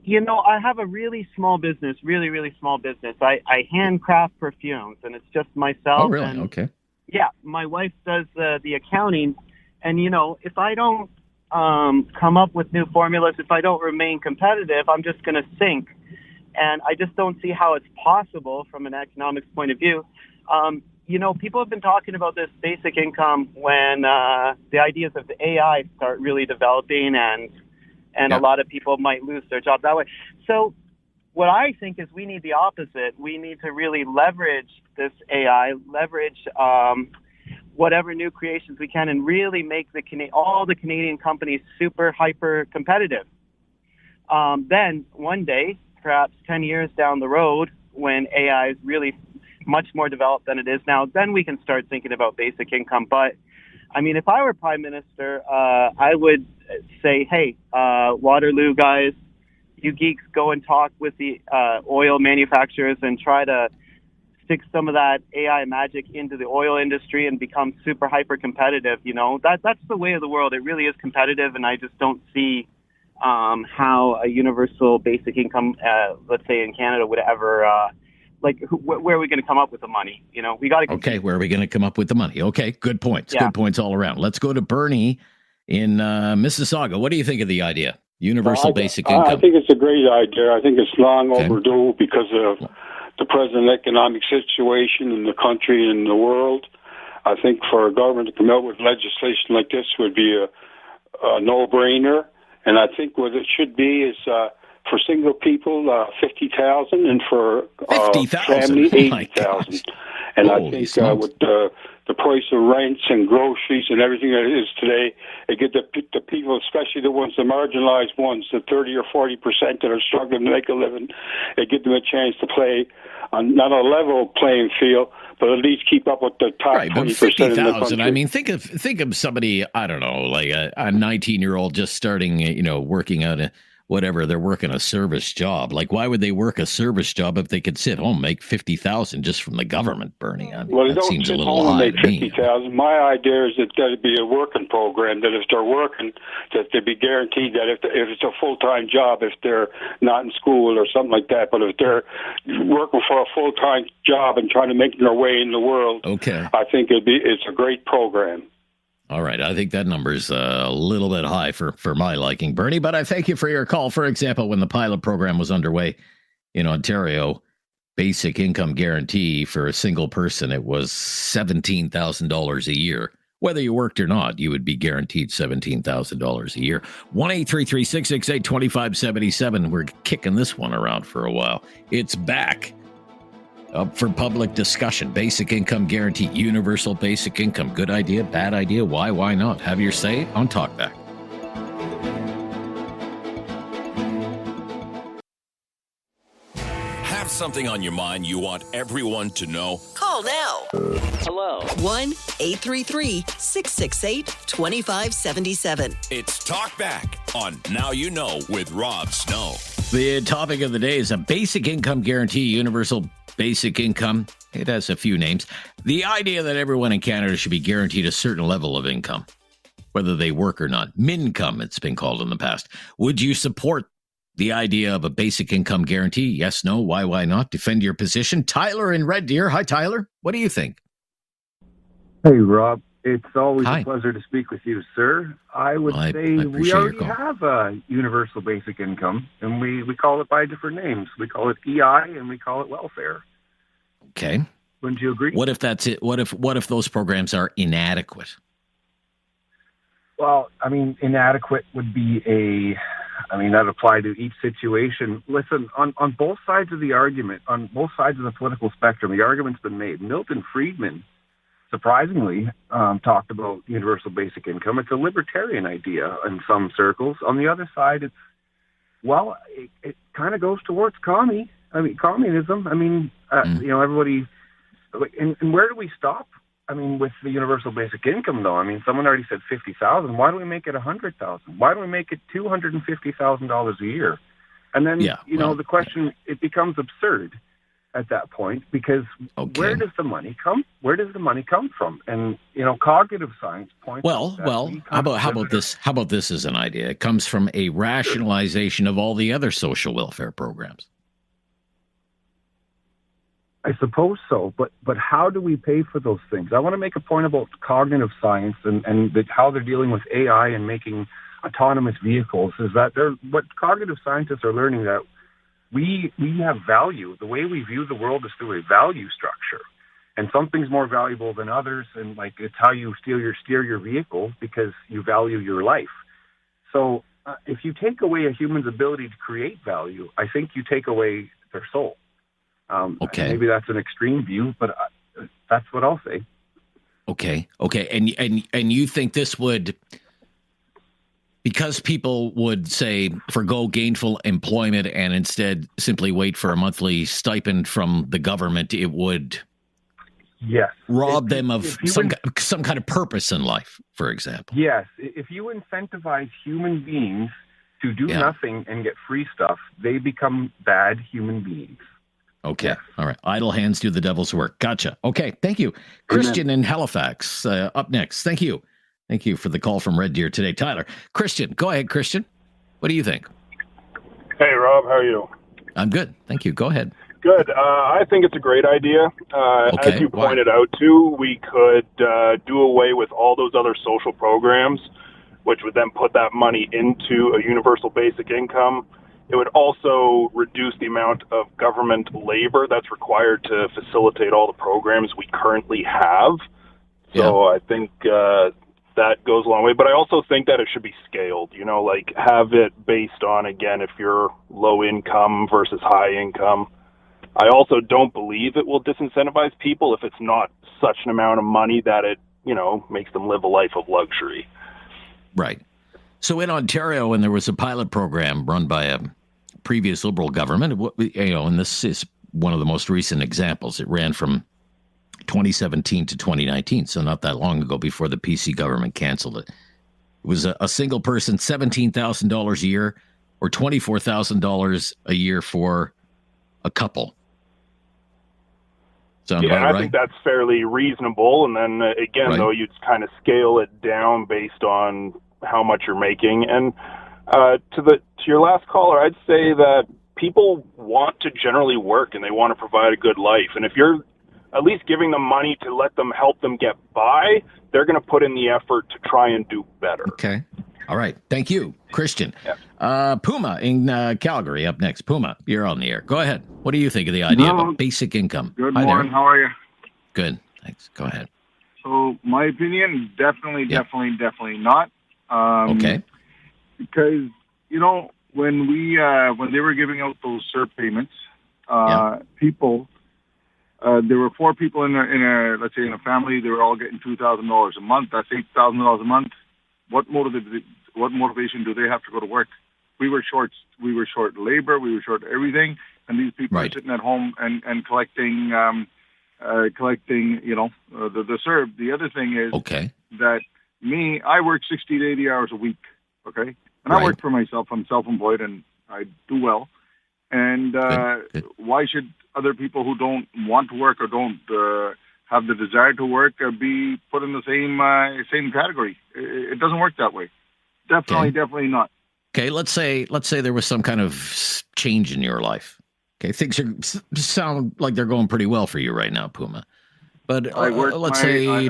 you know, I have a really small business, really, really small business. I handcraft perfumes, and it's just myself. Oh, really? And, okay. Yeah, my wife does the accounting, and, you know, if I don't come up with new formulas, if I don't remain competitive, I'm just going to sink. And I just don't see how it's possible from an economics point of view. You know, people have been talking about this basic income when the ideas of the AI start really developing, and a lot of people might lose their job that way. So what I think is we need the opposite. We need to really leverage this AI, leverage whatever new creations we can, and really make all the Canadian companies super hyper competitive. Then one day, perhaps 10 years down the road, when AI is really much more developed than it is now, then we can start thinking about basic income. But I mean, if I were Prime Minister, I would say, hey, Waterloo guys, you geeks, go and talk with the oil manufacturers and try to stick some of that AI magic into the oil industry and become super hyper competitive. You know, that's the way of the world. It really is competitive, and I just don't see how a universal basic income, let's say in Canada, would ever where are we going to come up with the money? You know, we got to. Okay, where are we going to come up with the money? Okay, good points. Yeah. Good points all around. Let's go to Bernie in Mississauga. What do you think of the idea? Universal basic income. I think it's a great idea. I think it's long overdue because of the present economic situation in the country and the world. I think for a government to come out with legislation like this would be a no-brainer. And I think what it should be is for single people, 50,000, and for family, 80,000. And I think with the price of rents and groceries and everything that it is today, it get the people, especially the ones, the marginalized ones, the 30 or 40% that are struggling to make a living, it give them a chance to play on not a level playing field, but at least keep up with the top 20% in the country. I mean, think of somebody, I don't know, like a 19-year-old just starting, working out whatever, they're working a service job. Like, why would they work a service job if they could sit home, make $50,000 just from the government, Bernie? I mean, well, they that don't seems sit a little home and odd make to me. $50,000. My idea is that there'd be a working program, that if they're working, that they'd be guaranteed that if it's a full-time job, if they're not in school or something like that, but if they're working for a full-time job and trying to make their way in the world, okay, I think it's a great program. All right. I think that number's a little bit high for my liking, Bernie, but I thank you for your call. For example, when the pilot program was underway in Ontario, basic income guarantee for a single person, it was $17,000 a year. Whether you worked or not, you would be guaranteed $17,000 a year. 1-833-668-2577. We're kicking this one around for a while. It's back. Up for public discussion. Basic income guarantee, universal basic income. Good idea, bad idea, why not? Have your say on Talkback. Have something on your mind you want everyone to know? Call now. Hello. 1-833-668-2577. It's Talkback on Now You Know with Rob Snow. The topic of the day is a basic income guarantee, universal basic income. It has a few names. The idea that everyone in Canada should be guaranteed a certain level of income, whether they work or not. Mincome, it's been called in the past. Would you support the idea of a basic income guarantee? Yes, no, why not? Defend your position. Tyler in Red Deer. Hi, Tyler. What do you think? Hey, Rob. It's always a pleasure to speak with you, sir. I would say we already have a universal basic income, and we call it by different names. We call it EI, and we call it welfare. Okay. Wouldn't you agree? What if that's it? What if those programs are inadequate? Well, I mean, inadequate would be that apply to each situation. Listen, on both sides of the argument, on both sides of the political spectrum, the argument's been made. Milton Friedman, surprisingly, talked about universal basic income. It's a libertarian idea in some circles. On the other side, it kind of goes towards communism. Everybody. And where do we stop? With the universal basic income, though, someone already said $50,000. Why don't we make it $100,000? Why don't we make it $250,000 a year? And then, the question, it becomes absurd at that point, because where does the money come? Where does the money come from? And cognitive science points. How about this? How about this as an idea? It comes from a rationalization of all the other social welfare programs. I suppose so, but how do we pay for those things? I want to make a point about cognitive science and how they're dealing with AI and making autonomous vehicles. Is that what cognitive scientists are learning, that we have value. The way we view the world is through a value structure, and something's more valuable than others. And it's how you steer your vehicle because you value your life. So if you take away a human's ability to create value, I think you take away their soul. Maybe that's an extreme view, but that's what I'll say. Okay. And you think this would, because people would say forgo gainful employment and instead simply wait for a monthly stipend from the government, it would rob them of some kind of purpose in life, for example. Yes. If you incentivize human beings to do nothing and get free stuff, they become bad human beings. Okay. Yes. All right. Idle hands do the devil's work. Gotcha. Okay. Thank you. Christian in Halifax, up next. Thank you. Thank you for the call from Red Deer today. Tyler. Christian. Go ahead, Christian. What do you think? Hey, Rob. How are you? I'm good. Thank you. Go ahead. Good. I think it's a great idea. As you pointed out, too, we could do away with all those other social programs, which would then put that money into a universal basic income. It would also reduce the amount of government labor that's required to facilitate all the programs we currently have. So I think that goes a long way. But I also think that it should be scaled, have it based on, again, if you're low income versus high income. I also don't believe it will disincentivize people if it's not such an amount of money that it, makes them live a life of luxury. Right. So in Ontario, when there was a pilot program run by a previous Liberal government, and this is one of the most recent examples, it ran from 2017 to 2019, so not that long ago, before the PC government canceled it. It was a single person, $17,000 a year, or $24,000 a year for a couple. Sound about I right? think that's fairly reasonable. And then again, though, you'd kind of scale it down based on how much you're making. And to your last caller, I'd say that people want to generally work and they want to provide a good life. And if you're at least giving them money to let them help them get by, they're going to put in the effort to try and do better. Okay. All right. Thank you, Christian. Puma in Calgary up next. Puma, you're on the air. Go ahead. What do you think of the idea of a basic income? Good Hi morning. there. How are you? Good. Thanks. Go ahead. So my opinion, definitely not. Okay. Because, when they were giving out those CERB payments, people, there were 4 people in a family, they were all getting $2,000 a month. That's $8,000 a month. What motivation do they have to go to work? We were short labor, we were short everything, and these people are sitting at home and collecting, the CERB. The other thing is that I work 60 to 80 hours a week, okay? And I work for myself. I'm self-employed, and I do well. And why should other people who don't want to work or don't have the desire to work be put in the same category? It doesn't work that way. Definitely not. Okay, let's say there was some kind of change in your life. Okay, things sound like they're going pretty well for you right now, Puma. But let's say, I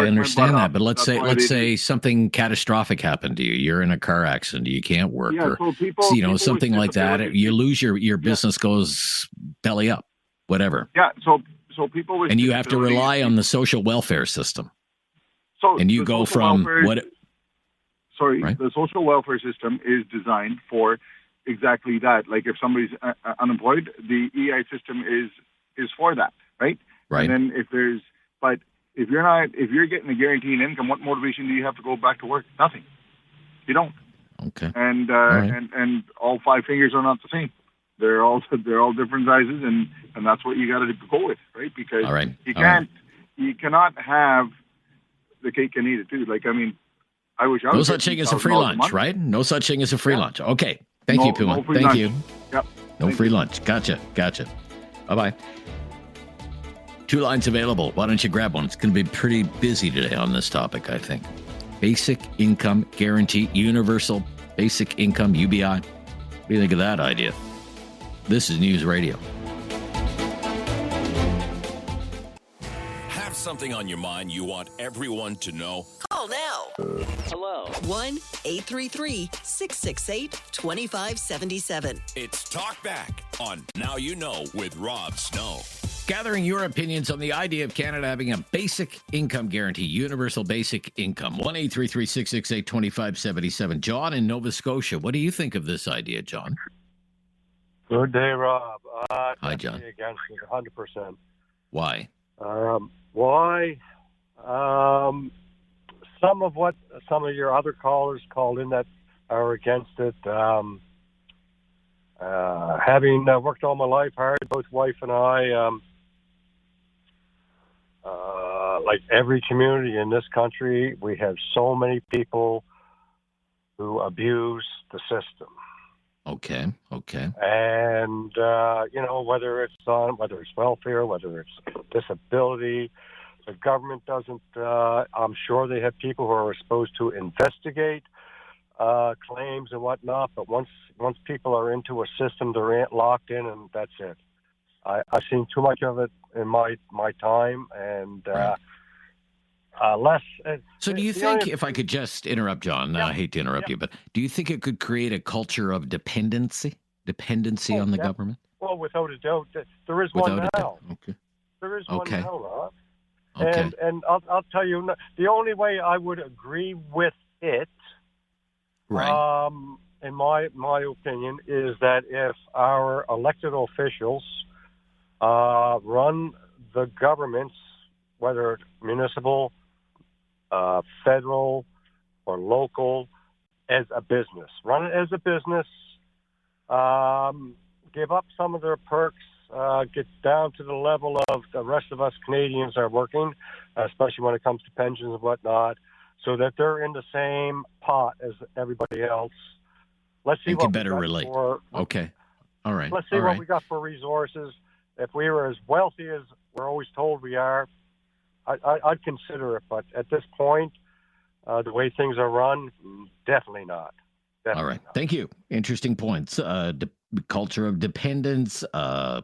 understand that. But let's say something catastrophic happened to you. You're in a car accident. You can't work, something like that. You lose your business goes belly up, whatever. Yeah. So people with and you have to rely on the social welfare system. So and you go from what? The social welfare system is designed for exactly that. Like if somebody's unemployed, the EI system is for that, right? Right. And then if you're getting a guaranteed income, what motivation do you have to go back to work? Nothing. You don't. Okay. And and all 5 fingers are not the same. They're all different sizes, and that's what you got to go with, right? Because you cannot have the cake and eat it too. Like I wish I was. No such thing as a free lunch, right? No such thing as a free lunch. Okay. Thank you, Puma. Thank you. Yep. No free lunch. Gotcha. Bye-bye. 2 lines available. Why don't you grab one? It's going to be pretty busy today on this topic, I think. Basic income guarantee, universal basic income, UBI. What do you think of that idea? This is News Radio. Have something on your mind you want everyone to know? Call now. Hello. 1-833-668-2577. It's Talk Back on Now You Know with Rob Snow. Gathering your opinions on the idea of Canada having a basic income guarantee, universal basic income. 1-833-668-2577. John in Nova Scotia. What do you think of this idea, John? Good day, Rob. Hi, John. Against it 100%. Why? Why? Some of your other callers called in that are against it. Having worked all my life hard, both wife and I, like every community in this country, we have so many people who abuse the system. Okay. And, whether it's welfare, whether it's disability, the government doesn't, I'm sure they have people who are supposed to investigate claims and whatnot, but once people are into a system, they're locked in, and that's it. I've seen too much of it in my time, and less. So do you think, if I could just interrupt, John, I hate to interrupt you, but do you think it could create a culture of dependency on the government? Well, without a doubt, there is one now. Okay. There is one now, Rob. Okay. And I'll tell you, the only way I would agree with it, right, in my opinion, is that if our elected officials run the governments, whether municipal, federal, or local, as a business. Run it as a business. Give up some of their perks. Get down to the level of the rest of us Canadians are working, especially when it comes to pensions and whatnot, so that they're in the same pot as everybody else. Let's see Think what you better we got relate. for. Okay. All right. Let's see All what right. we got for resources. If we were as wealthy as we're always told we are, I'd consider it. But at this point, the way things are run, definitely not. All right. Thank you. Interesting points. Culture of dependence, a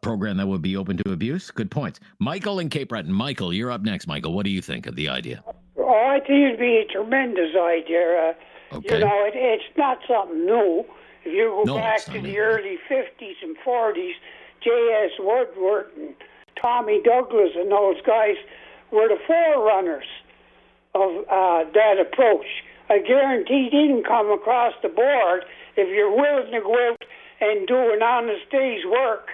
program that would be open to abuse. Good points. Michael in Cape Breton. Michael, you're up next. Michael, what do you think of the idea? Oh, I think it'd be a tremendous idea. Okay. You know, it's not something new. If you go back it's not to the new. early 50s and 40s, J.S. Woodward and Tommy Douglas and those guys were the forerunners of that approach. A guaranteed income across the board if you're willing to go out and do an honest day's work,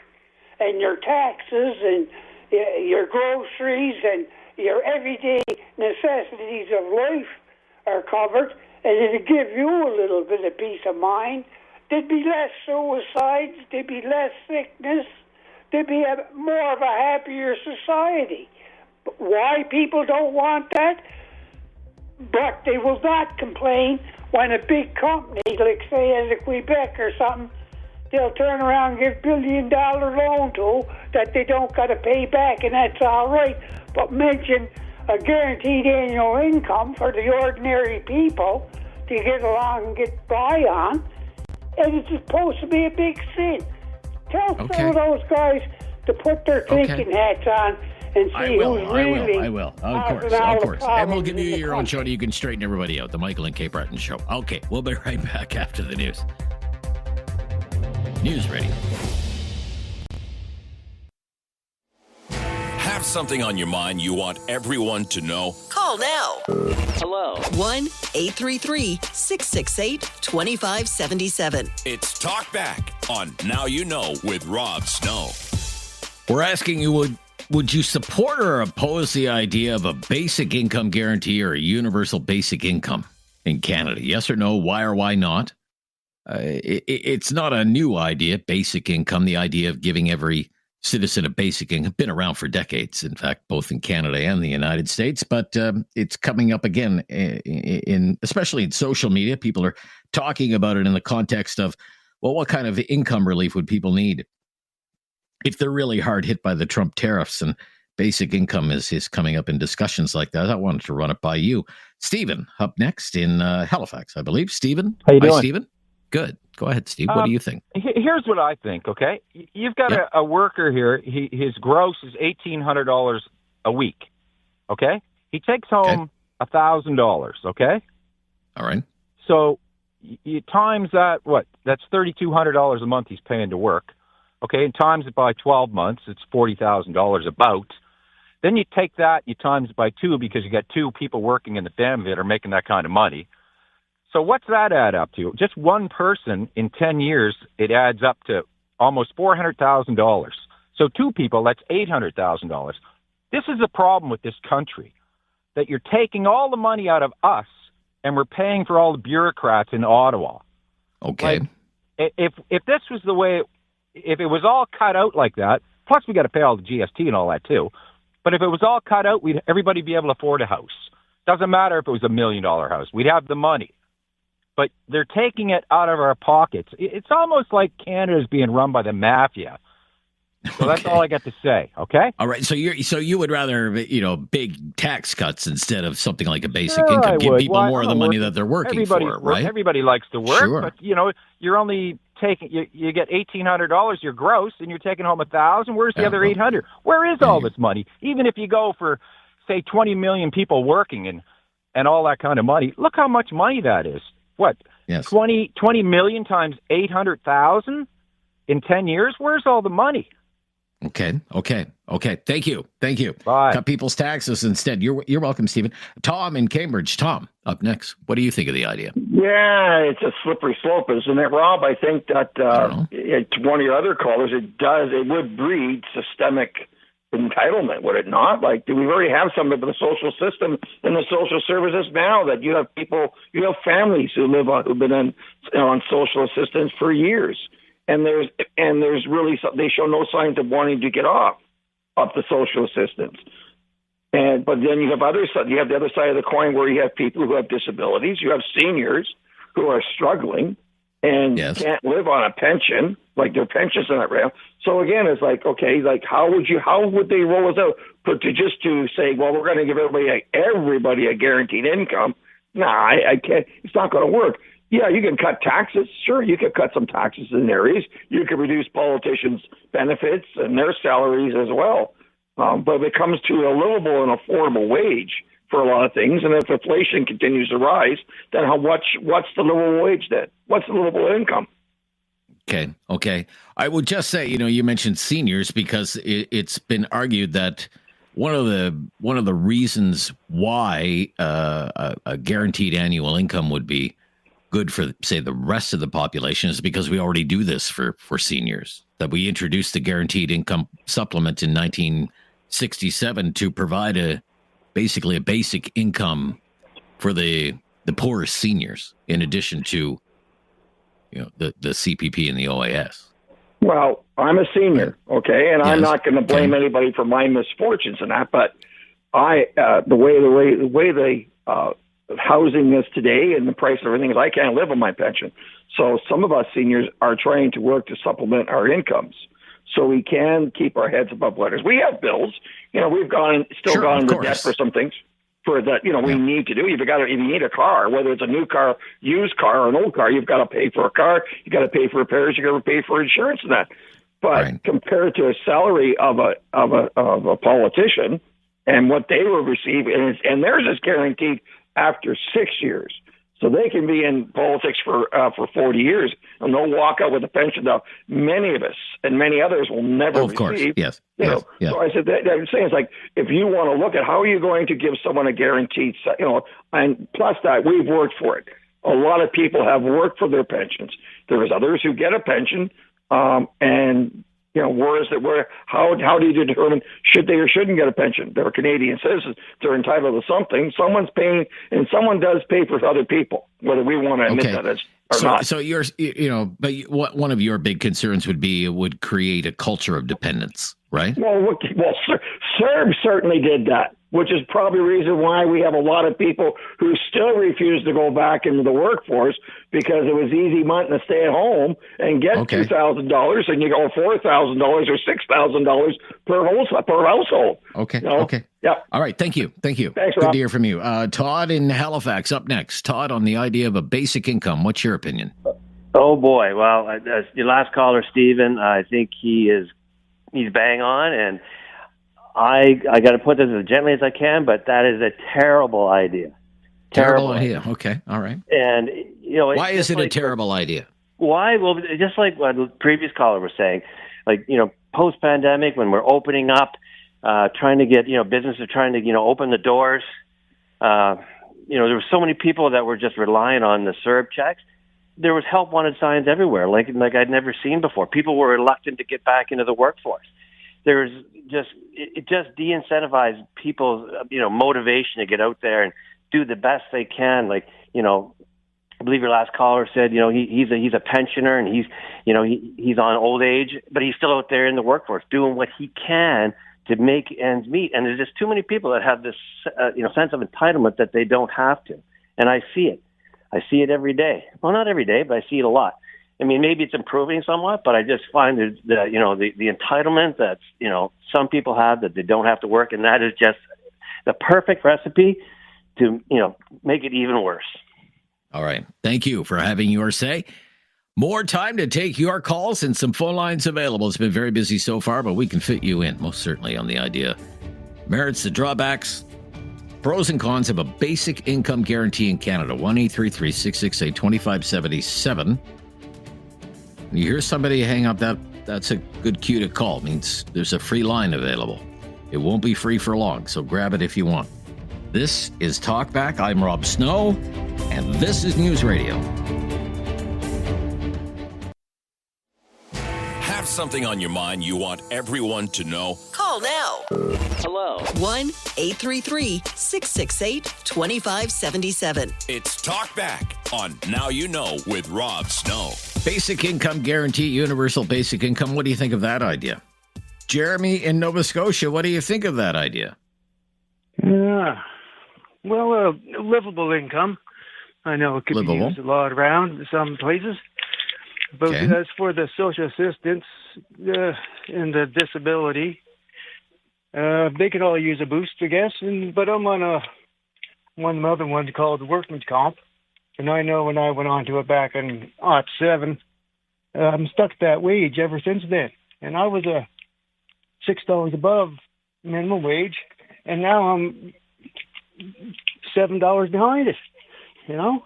and your taxes and your groceries and your everyday necessities of life are covered, and it'll give you a little bit of peace of mind. There'd be less suicides, there'd be less sickness, there'd be more of a happier society. But why people don't want that? But they will not complain when a big company, like say as a Quebec or something, they'll turn around and give $1 billion loan to that they don't got to pay back, and that's all right. But mention a guaranteed annual income for the ordinary people to get along and get by on, and it's supposed to be a big sin. Tell some of those guys to put their thinking hats on and see who's really I will. Of course. And we'll give you your own show so you can straighten everybody out. The Michael and Cape Breton Show. Okay, we'll be right back after the news. News Radio. Have something on your mind you want everyone to know? Call now. Hello. 1-833-668-2577. It's Talk Back on Now You Know with Rob Snow. We're asking you, would you support or oppose the idea of a basic income guarantee or a universal basic income in Canada? Yes or no? Why or why not? It's not a new idea, basic income, the idea of giving every citizen a basic income. Been around for decades, in fact, both in Canada and the United States, but it's coming up again, especially in social media. People are talking about it in the context of, well, what kind of income relief would people need if they're really hard hit by the Trump tariffs? And basic income is coming up in discussions like that. I wanted to run it by you. Stephen, up next in Halifax, I believe. Stephen? How you doing? Hi, Stephen. Good. Go ahead, Steve. What do you think? Here's what I think, okay? You've got a worker here. His gross is $1,800 a week, okay? He takes home $1,000, okay? All right. So you times that, what? That's $3,200 a month he's paying to work, okay? And times it by 12 months, it's $40,000 about. Then you take that, you times it by 2 because you got 2 people working in the family that are making that kind of money. So what's that add up to? Just one person in 10 years, it adds up to almost $400,000. So 2 people, that's $800,000. This is the problem with this country, that you're taking all the money out of us and we're paying for all the bureaucrats in Ottawa. Okay. Like, if this was the way, if it was all cut out like that, plus we got to pay all the GST and all that too, but if it was all cut out, everybody be able to afford a house. Doesn't matter if it was $1 million house. We'd have the money. But they're taking it out of our pockets. It's almost like Canada's being run by the mafia. So that's all I got to say, okay? All right. So you would rather, big tax cuts instead of something like a basic Sure, income. I Give would. people more of the money that they're working for, right? Everybody likes to work, Sure. but, you're only taking, you get $1,800, you're gross, and you're taking home $1,000. Where's the other $800? Where is all this money? Even if you go for, say, 20 million people working and all that kind of money, look how much money that is. What? Yes. 20 million times 800,000 in 10 years? Where's all the money? Okay. Thank you. Bye. Cut people's taxes instead. You're welcome, Stephen. Tom in Cambridge. Tom, up next. What do you think of the idea? Yeah, it's a slippery slope, isn't it, Rob? I think that to one of your other callers, it would breed systemic entitlement, would it not? Like, do we already have some of the social system and the social services now that you have families who've been on social assistance for years, and there's really they show no signs of wanting to get off the social assistance. But then you have the other side of the coin where you have people who have disabilities, you have seniors who are struggling and can't live on a pension, like their pensions are not real. So again, it's like, okay, like how would they roll this out? But to say, well, we're going to give everybody a guaranteed income. Nah, I can't. It's not going to work. Yeah, you can cut taxes. Sure, you could cut some taxes in areas. You could reduce politicians' benefits and their salaries as well. But if it comes to a livable and affordable wage for a lot of things, and if inflation continues to rise, then what's the livable wage then? What's the livable income? Okay. I would just say, you mentioned seniors because it's been argued that one of the reasons why a guaranteed annual income would be good for, say, the rest of the population is because we already do this for seniors. That we introduced the guaranteed income supplement in 1967 to provide basically a basic income for the poorest seniors, in addition to the CPP and the OAS. Well, I'm a senior, okay, and I'm not going to blame anybody for my misfortunes and that, but the way the housing is today and the price of everything is, I can't live on my pension. So some of us seniors are trying to work to supplement our incomes so we can keep our heads above water. We have bills. We've gone into debt for some things for that, we need to do. If you need a car, whether it's a new car, used car, or an old car, you've got to pay for a car, you got to pay for repairs, you got to pay for insurance and that. But compared to a salary of a politician and what they will receive, and theirs is guaranteed after 6 years. So they can be in politics for 40 years and they'll walk out with a pension that many of us and many others will never receive. Of course, yes. So I said, I'm saying, it's like, if you want to look at how are you going to give someone a guaranteed, and plus that, we've worked for it. A lot of people have worked for their pensions. There's others who get a pension, and how do you determine should they or shouldn't get a pension? They're Canadian citizens. They're entitled to something. Someone's paying, and someone does pay for other people, whether we want to admit that or not. So but one of your big concerns would be it would create a culture of dependence, right? Well, Serbs certainly did that, which is probably the reason why we have a lot of people who still refuse to go back into the workforce, because it was easy money to stay at home and get $2,000 and you go $4,000 or $6,000 per household. Okay. Yeah. All right. Thank you. Thanks, Good Rob. to hear from you. Todd in Halifax up next. Todd, on the idea of a basic income, what's your opinion? Oh boy. Well, as your last caller, Stephen, I think he's bang on, and I got to put this as gently as I can, but that is a terrible idea. Terrible idea. Okay. All right. And, why is it a terrible idea? Why? Well, just like what the previous caller was saying, post-pandemic, when we're opening up, trying to get, businesses trying to, open the doors. There were so many people that were just relying on the CERB checks. There was help wanted signs everywhere, like I'd never seen before. People were reluctant to get back into the workforce. It just de-incentivized people's, motivation to get out there and do the best they can. I believe your last caller said, he's a pensioner and he's on old age, but he's still out there in the workforce doing what he can to make ends meet. And there's just too many people that have this, sense of entitlement that they don't have to. And I see it. I see it every day. Well, not every day, but I see it a lot. I mean, maybe it's improving somewhat, but I just find the entitlement that, some people have that they don't have to work. And that is just the perfect recipe to, make it even worse. All right. Thank you for having your say. More time to take your calls and some phone lines available. It's been very busy so far, but we can fit you in most certainly on the idea. Merits, the drawbacks, pros and cons of a basic income guarantee in Canada. 1-833-668-2577. You hear somebody hang up that that's a good cue to call. It means there's a free line available. It won't be free for long, so grab it if you want. This is Talkback. I'm Rob Snow, and this is News Radio. Have something on your mind you want everyone to know? Call now. Hello. 1-833-668-2577. It's Talkback on Now You Know with Rob Snow. Basic income guarantee, universal basic income. What do you think of that idea? Jeremy in Nova Scotia, what do you think of that idea? Well, livable income. I know it could be used a lot around some places. But as for the social assistance and the disability, they could all use a boost, I guess. But I'm on one other one called workman's comp. And I know when I went on to it back in 2007, I'm stuck at that wage ever since then. And I was $6 above minimum wage, and now I'm $7 behind it, you know?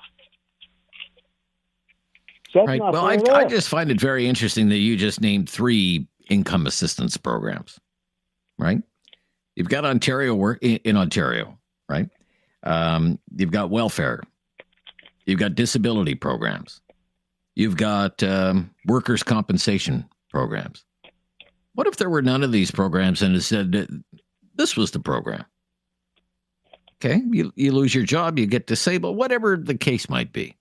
Right. Well, I just find it very interesting that you just named 3 income assistance programs, right? You've got Ontario work in Ontario, right? You've got welfare. You've got disability programs. You've got workers' compensation programs. What if there were none of these programs and it said that this was the program? Okay, you lose your job, you get disabled, whatever the case might be.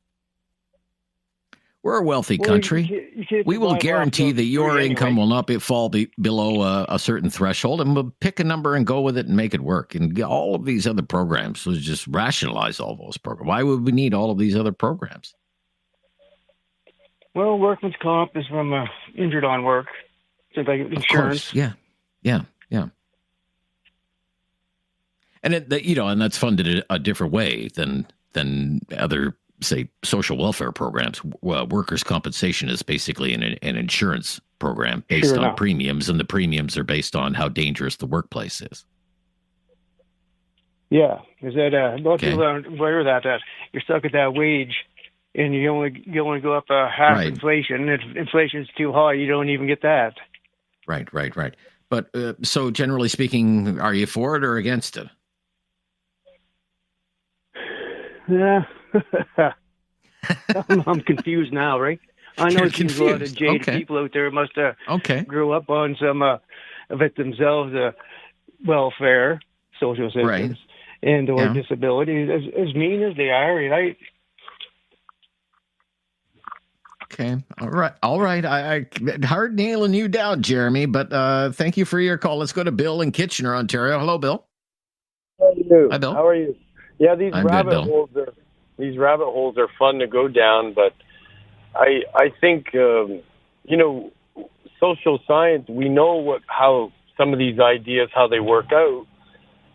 We're a wealthy country. We will guarantee that your income will not fall below a certain threshold, and we'll pick a number and go with it and make it work. And all of these other programs, will just rationalize all those programs. Why would we need all of these other programs? Well, workman's comp is from injured on work. So like insurance. Of course. Yeah. And and that's funded a different way than other, say, social welfare programs. Well, workers' compensation is basically an insurance program based on premiums, and the premiums are based on how dangerous the workplace is. Yeah, is that most people aren't aware of that you're stuck at that wage, and you only go up half inflation. If inflation's too high, you don't even get that. Right. But so generally speaking, are you for it or against it? Yeah. I'm confused now, right? I know there's a lot of jaded people out there must have grew up on some of it themselves, welfare, social assistance, and or disability. As mean as they are, right? Okay. All right. I hard nailing you down, Jeremy, but thank you for your call. Let's go to Bill in Kitchener, Ontario. Hello, Bill. How are you? Hi, Bill. How are you? Yeah, these I'm rabbit good, holes are fun to go down, but I think social science, we know how some of these ideas, how they work out,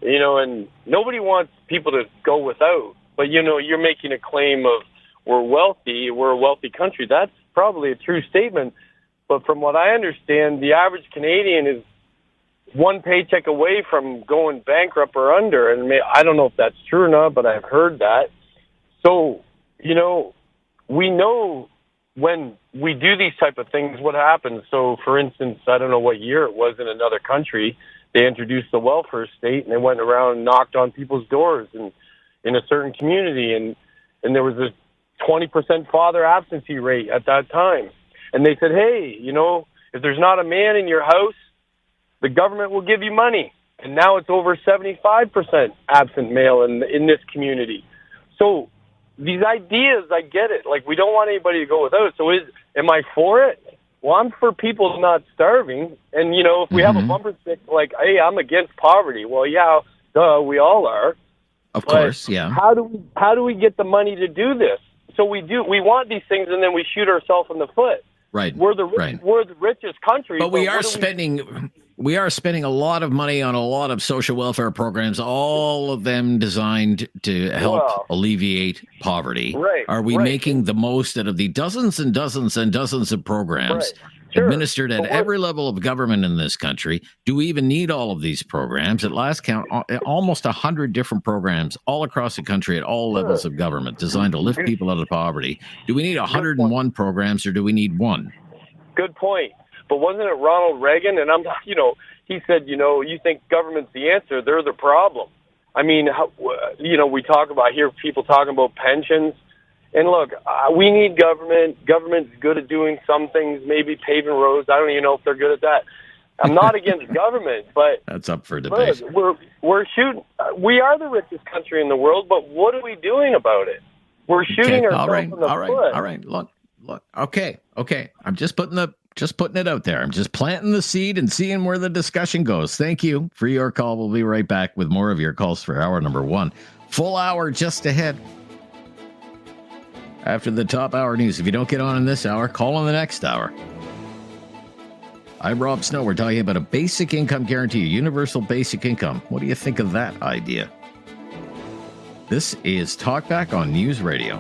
and nobody wants people to go without. But you're making a claim of we're a wealthy country. That's probably a true statement. But from what I understand, the average Canadian is one paycheck away from going bankrupt or under. And I don't know if that's true or not, but I've heard that. So, we know when we do these type of things, what happens. So, for instance, I don't know what year it was in another country, they introduced the welfare state, and they went around and knocked on people's doors in a certain community. And there was a 20% father absentee rate at that time. And they said, hey, if there's not a man in your house, the government will give you money. And now it's over 75% absent male in this community. So these ideas, I get it. Like, we don't want anybody to go without. So am I for it? Well, I'm for people not starving. And, if we have a bumper stick, like, hey, I'm against poverty. Well, yeah, duh, we all are. Of course, yeah. How do we get the money to do this? So we want these things, and then we shoot ourselves in the foot. Right. We're the richest country. But we are spending a lot of money on a lot of social welfare programs, all of them designed to help alleviate poverty. Right. Are we making the most out of the dozens and dozens and dozens of programs administered at every level of government in this country? Do we even need all of these programs? At last count, almost 100 different programs all across the country at all levels of government designed to lift people out of poverty. Do we need 101 programs, or do we need one? Good point. But wasn't it Ronald Reagan? And I'm not, he said, you think government's the answer, they're the problem. I mean, we hear people talking about pensions. And look, we need government. Government's good at doing some things, maybe paving roads. I don't even know if they're good at that. I'm not against government, but that's up for debate. We're shooting. We are the richest country in the world, but what are we doing about it? We're shooting ourselves in the foot. All right. Look. Okay. I'm just putting it out there. I'm just planting the seed and seeing where the discussion goes. Thank you for your call. We'll be right back with more of your calls for hour number 1. Full hour just ahead. After the top hour news. If you don't get on in this hour, call in the next hour. I'm Rob Snow. We're talking about a basic income guarantee, a universal basic income. What do you think of that idea? This is Talkback on News Radio.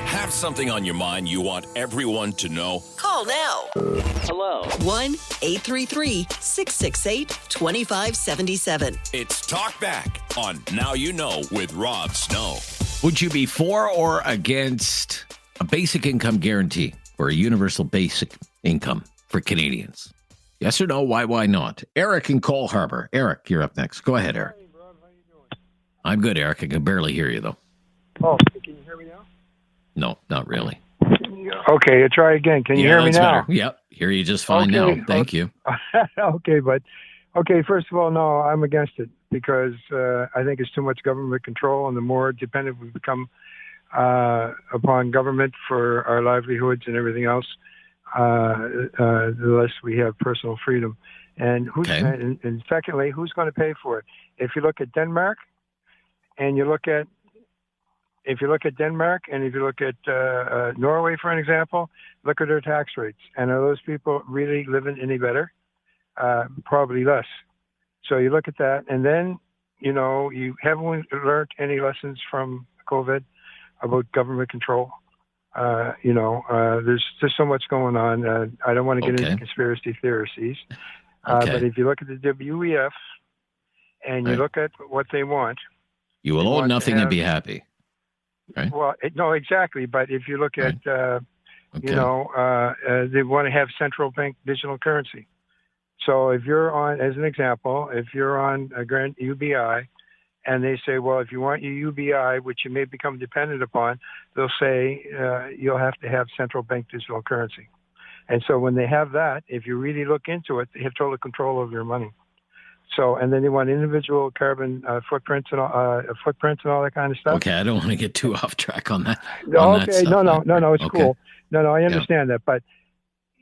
Have something on your mind you want everyone to know? Call now. Hello. 1-833-668-2577. It's Talkback on Now You Know with Rob Snow. Would you be for or against a basic income guarantee or a universal basic income for Canadians? Yes or no? Why not? Eric in Cole Harbour. Eric, you're up next. Go ahead, Eric. I'm good, Eric. I can barely hear you, though. Oh, can you hear me now? No, not really. Okay, try again. Can you hear me now? Better. Yep, hear you just fine now. Thank you. Okay, first of all, no, I'm against it because I think it's too much government control, and the more dependent we become upon government for our livelihoods and everything else, the less we have personal freedom. And and secondly, who's going to pay for it? If you look at Denmark, and if you look at Denmark and if you look at Norway, for an example, look at their tax rates. And are those people really living any better? Probably less. So you look at that, and then, you haven't learned any lessons from COVID about government control. There's just so much going on. I don't want to get into conspiracy theories. But if you look at the WEF and you look at what they want, you will own nothing and be happy. Right? Well, no, exactly. But if you look at, they want to have central bank digital currency. So if you're on, as an example, if you're on a Grand UBI, and they say, well, if you want your UBI, which you may become dependent upon, they'll say you'll have to have central bank digital currency. And so when they have that, if you really look into it, they have total control of your money. So, and then they want individual carbon footprints and all that kind of stuff. Okay, I don't want to get too off track on that. No, it's cool. No, I understand that. But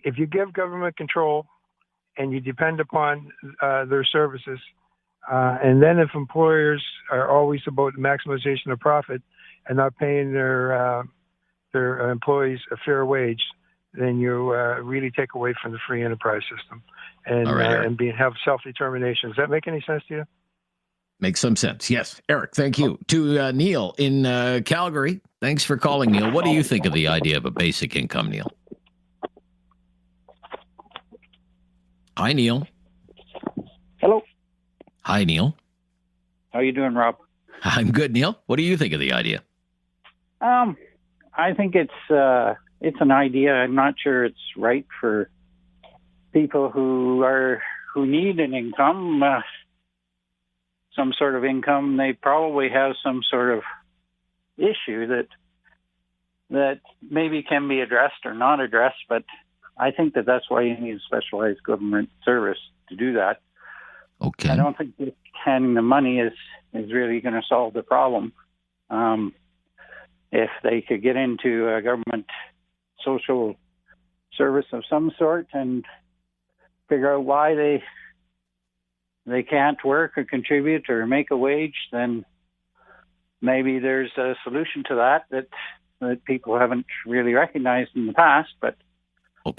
if you give government control and you depend upon their services, and then if employers are always about maximization of profit and not paying their employees a fair wage, then you really take away from the free enterprise system and have self-determination. Does that make any sense to you? Makes some sense. Yes. Eric, thank you. To Neil in Calgary. Thanks for calling, Neil. What do you think of the idea of a basic income, Neil? Hi, Neil. Hello. Hi, Neil. How you doing, Rob? I'm good, Neil. What do you think of the idea? I think it's an idea. I'm not sure it's right for people who need an income, some sort of income. They probably have some sort of issue that maybe can be addressed or not addressed. But I think that's why you need a specialized government service to do that. Okay. I don't think just handing the money is really going to solve the problem. If they could get into a government social service of some sort and figure out why they can't work or contribute or make a wage, then maybe there's a solution to that people haven't really recognized in the past. But I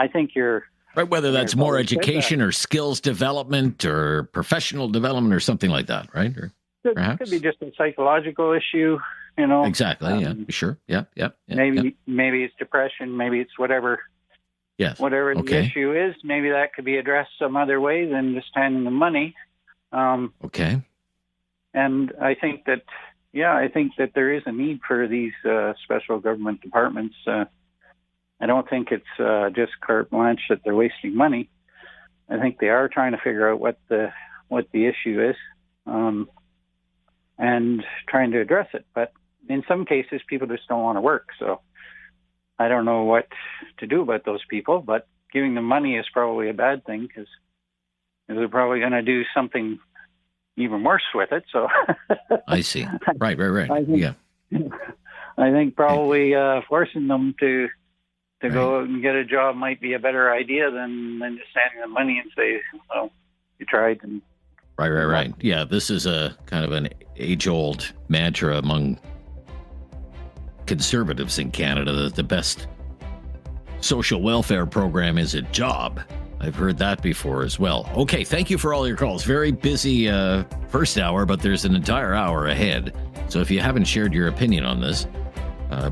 think you're right. Whether that's more education or skills development or professional development or something like that, right? Or it could be just a psychological issue, Exactly. Sure. Yeah. Maybe it's depression. Maybe it's whatever. Yes. Whatever the issue is, maybe that could be addressed some other way than just handing the money. And And I think that there is a need for these special government departments. I don't think it's just carte blanche that they're wasting money. I think they are trying to figure out what the issue is, and trying to address it. But in some cases, people just don't want to work. So I don't know what to do about those people. But giving them money is probably a bad thing, because they're probably going to do something even worse with it. So I see. Right. I think probably forcing them to go out and get a job might be a better idea than just handing them money and say, well, you tried. And Right. Yeah, this is a kind of an age-old mantra among conservatives in Canada that the best social welfare program is a job. I've heard that before as well. Okay, thank you for all your calls. Very busy first hour, but there's an entire hour ahead. So if you haven't shared your opinion on this,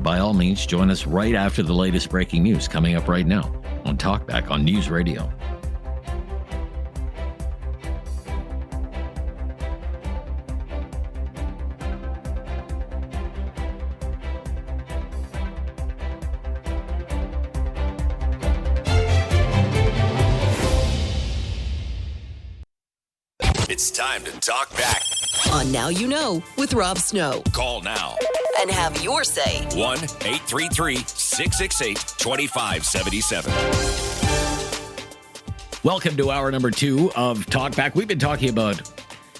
by all means, join us right after the latest breaking news coming up right now on Talkback on News Radio. It's time to talk back on Now You Know with Rob Snow. Call now and have your say. 1-833-668-2577. Welcome to hour number 2 of Talkback. We've been talking about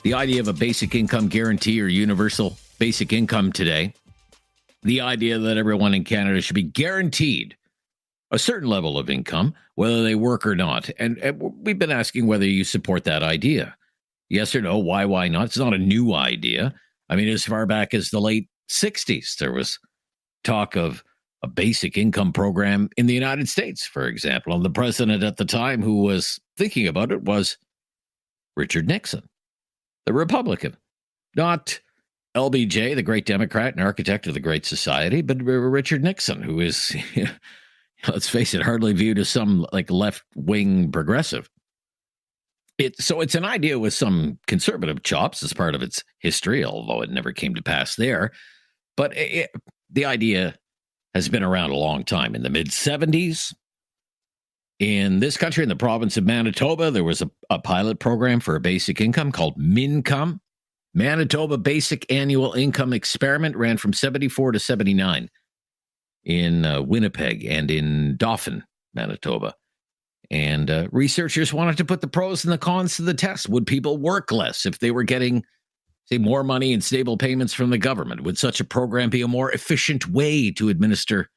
the idea of a basic income guarantee or universal basic income today. The idea that everyone in Canada should be guaranteed a certain level of income, whether they work or not. And we've been asking whether you support that idea. Yes or no? Why not? It's not a new idea. I mean, as far back as the late 60s, there was talk of a basic income program in the United States, for example. And the president at the time who was thinking about it was Richard Nixon, the Republican. Not LBJ, the great Democrat and architect of the Great Society, but Richard Nixon, who is, let's face it, hardly viewed as some like left-wing progressive. So it's an idea with some conservative chops as part of its history, although it never came to pass there. But the idea has been around a long time. In the mid-'70s, in this country, in the province of Manitoba, there was a pilot program for a basic income called Mincome. Manitoba Basic Annual Income Experiment ran from 74 to 79 in Winnipeg and in Dauphin, Manitoba. And researchers wanted to put the pros and the cons to the test. Would people work less if they were getting, say, more money and stable payments from the government? Would such a program be a more efficient way to administer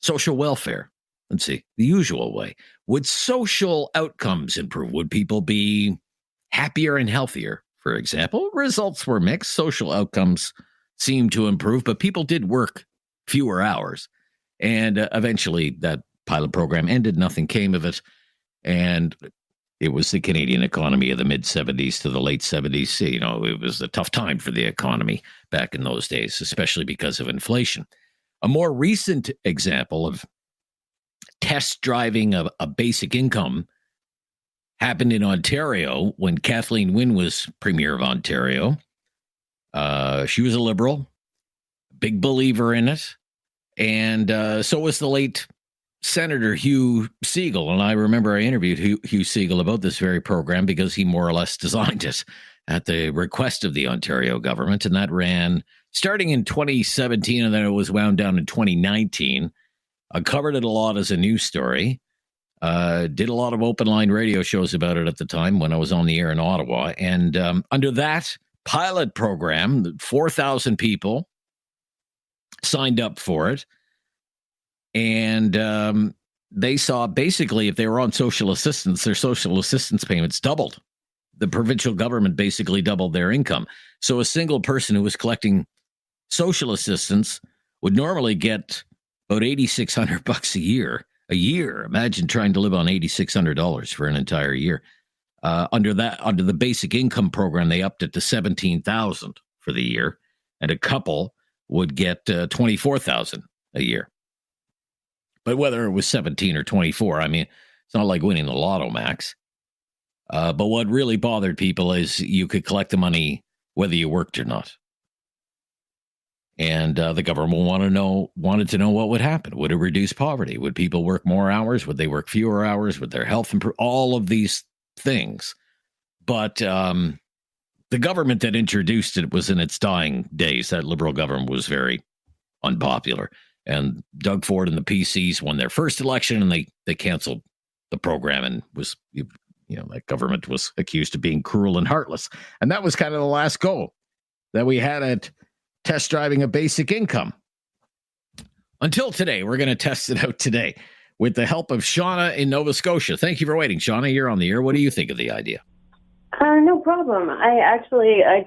social welfare? Let's see, the usual way. Would social outcomes improve? Would people be happier and healthier, for example? Results were mixed. Social outcomes seemed to improve, but people did work fewer hours. And eventually that pilot program ended. Nothing came of it. And it was the Canadian economy of the mid-'70s to the late 70s. You know, it was a tough time for the economy back in those days, especially because of inflation. A more recent example of test driving of a basic income happened in Ontario when Kathleen Wynne was Premier of Ontario. She was a Liberal, big believer in it. And so was the late Senator Hugh Segal. And I remember I interviewed Hugh Segal about this very program because he more or less designed it at the request of the Ontario government. And that ran starting in 2017, and then it was wound down in 2019. I covered it a lot as a news story. Did a lot of open line radio shows about it at the time when I was on the air in Ottawa. And under that pilot program, 4,000 people signed up for it. And they saw basically if they were on social assistance, their social assistance payments doubled. The provincial government basically doubled their income. So a single person who was collecting social assistance would normally get about $8,600 a year. Imagine trying to live on $8,600 for an entire year. Under the basic income program, they upped it to $17,000 for the year, and a couple would get $24,000 a year. But whether it was 17 or 24, I mean, it's not like winning the lotto, Max. But what really bothered people is you could collect the money whether you worked or not. And the government wanted to know what would happen. Would it reduce poverty? Would people work more hours? Would they work fewer hours? Would their health improve? All of these things. But the government that introduced it was in its dying days. That Liberal government was very unpopular. And Doug Ford and the PCs won their first election, and they canceled the program, and that government was accused of being cruel and heartless. And that was kind of the last go that we had at test driving a basic income. Until today, we're going to test it out today with the help of Shauna in Nova Scotia. Thank you for waiting, Shauna. You're on the air. What do you think of the idea? No problem. I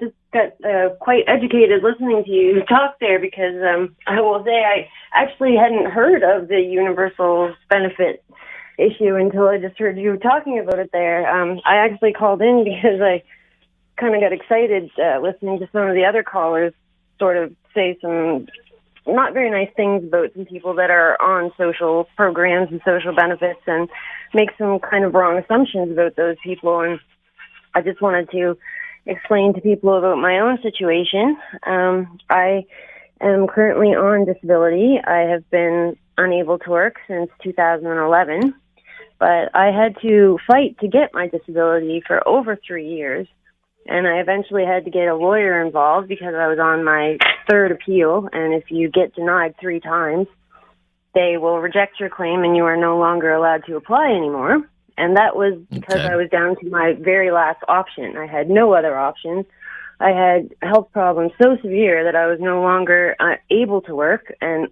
just got quite educated listening to you talk there, because I will say I actually hadn't heard of the universal benefit issue until I just heard you talking about it there. I actually called in because I kind of got excited listening to some of the other callers sort of say some not very nice things about some people that are on social programs and social benefits, and make some kind of wrong assumptions about those people. And I just wanted to explain to people about my own situation. I am currently on disability. I have been unable to work since 2011, but I had to fight to get my disability for over 3 years. And I eventually had to get a lawyer involved because I was on my third appeal. And if you get denied 3 times, they will reject your claim and you are no longer allowed to apply anymore. And that was because I was down to my very last option. I had no other options. I had health problems so severe that I was no longer able to work and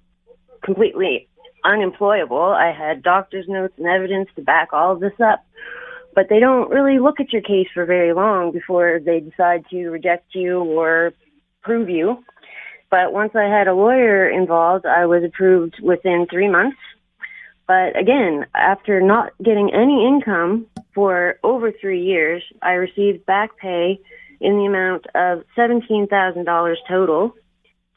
completely unemployable. I had doctor's notes and evidence to back all of this up. But they don't really look at your case for very long before they decide to reject you or prove you. But once I had a lawyer involved, I was approved within 3 months. But again, after not getting any income for over 3 years, I received back pay in the amount of $17,000 total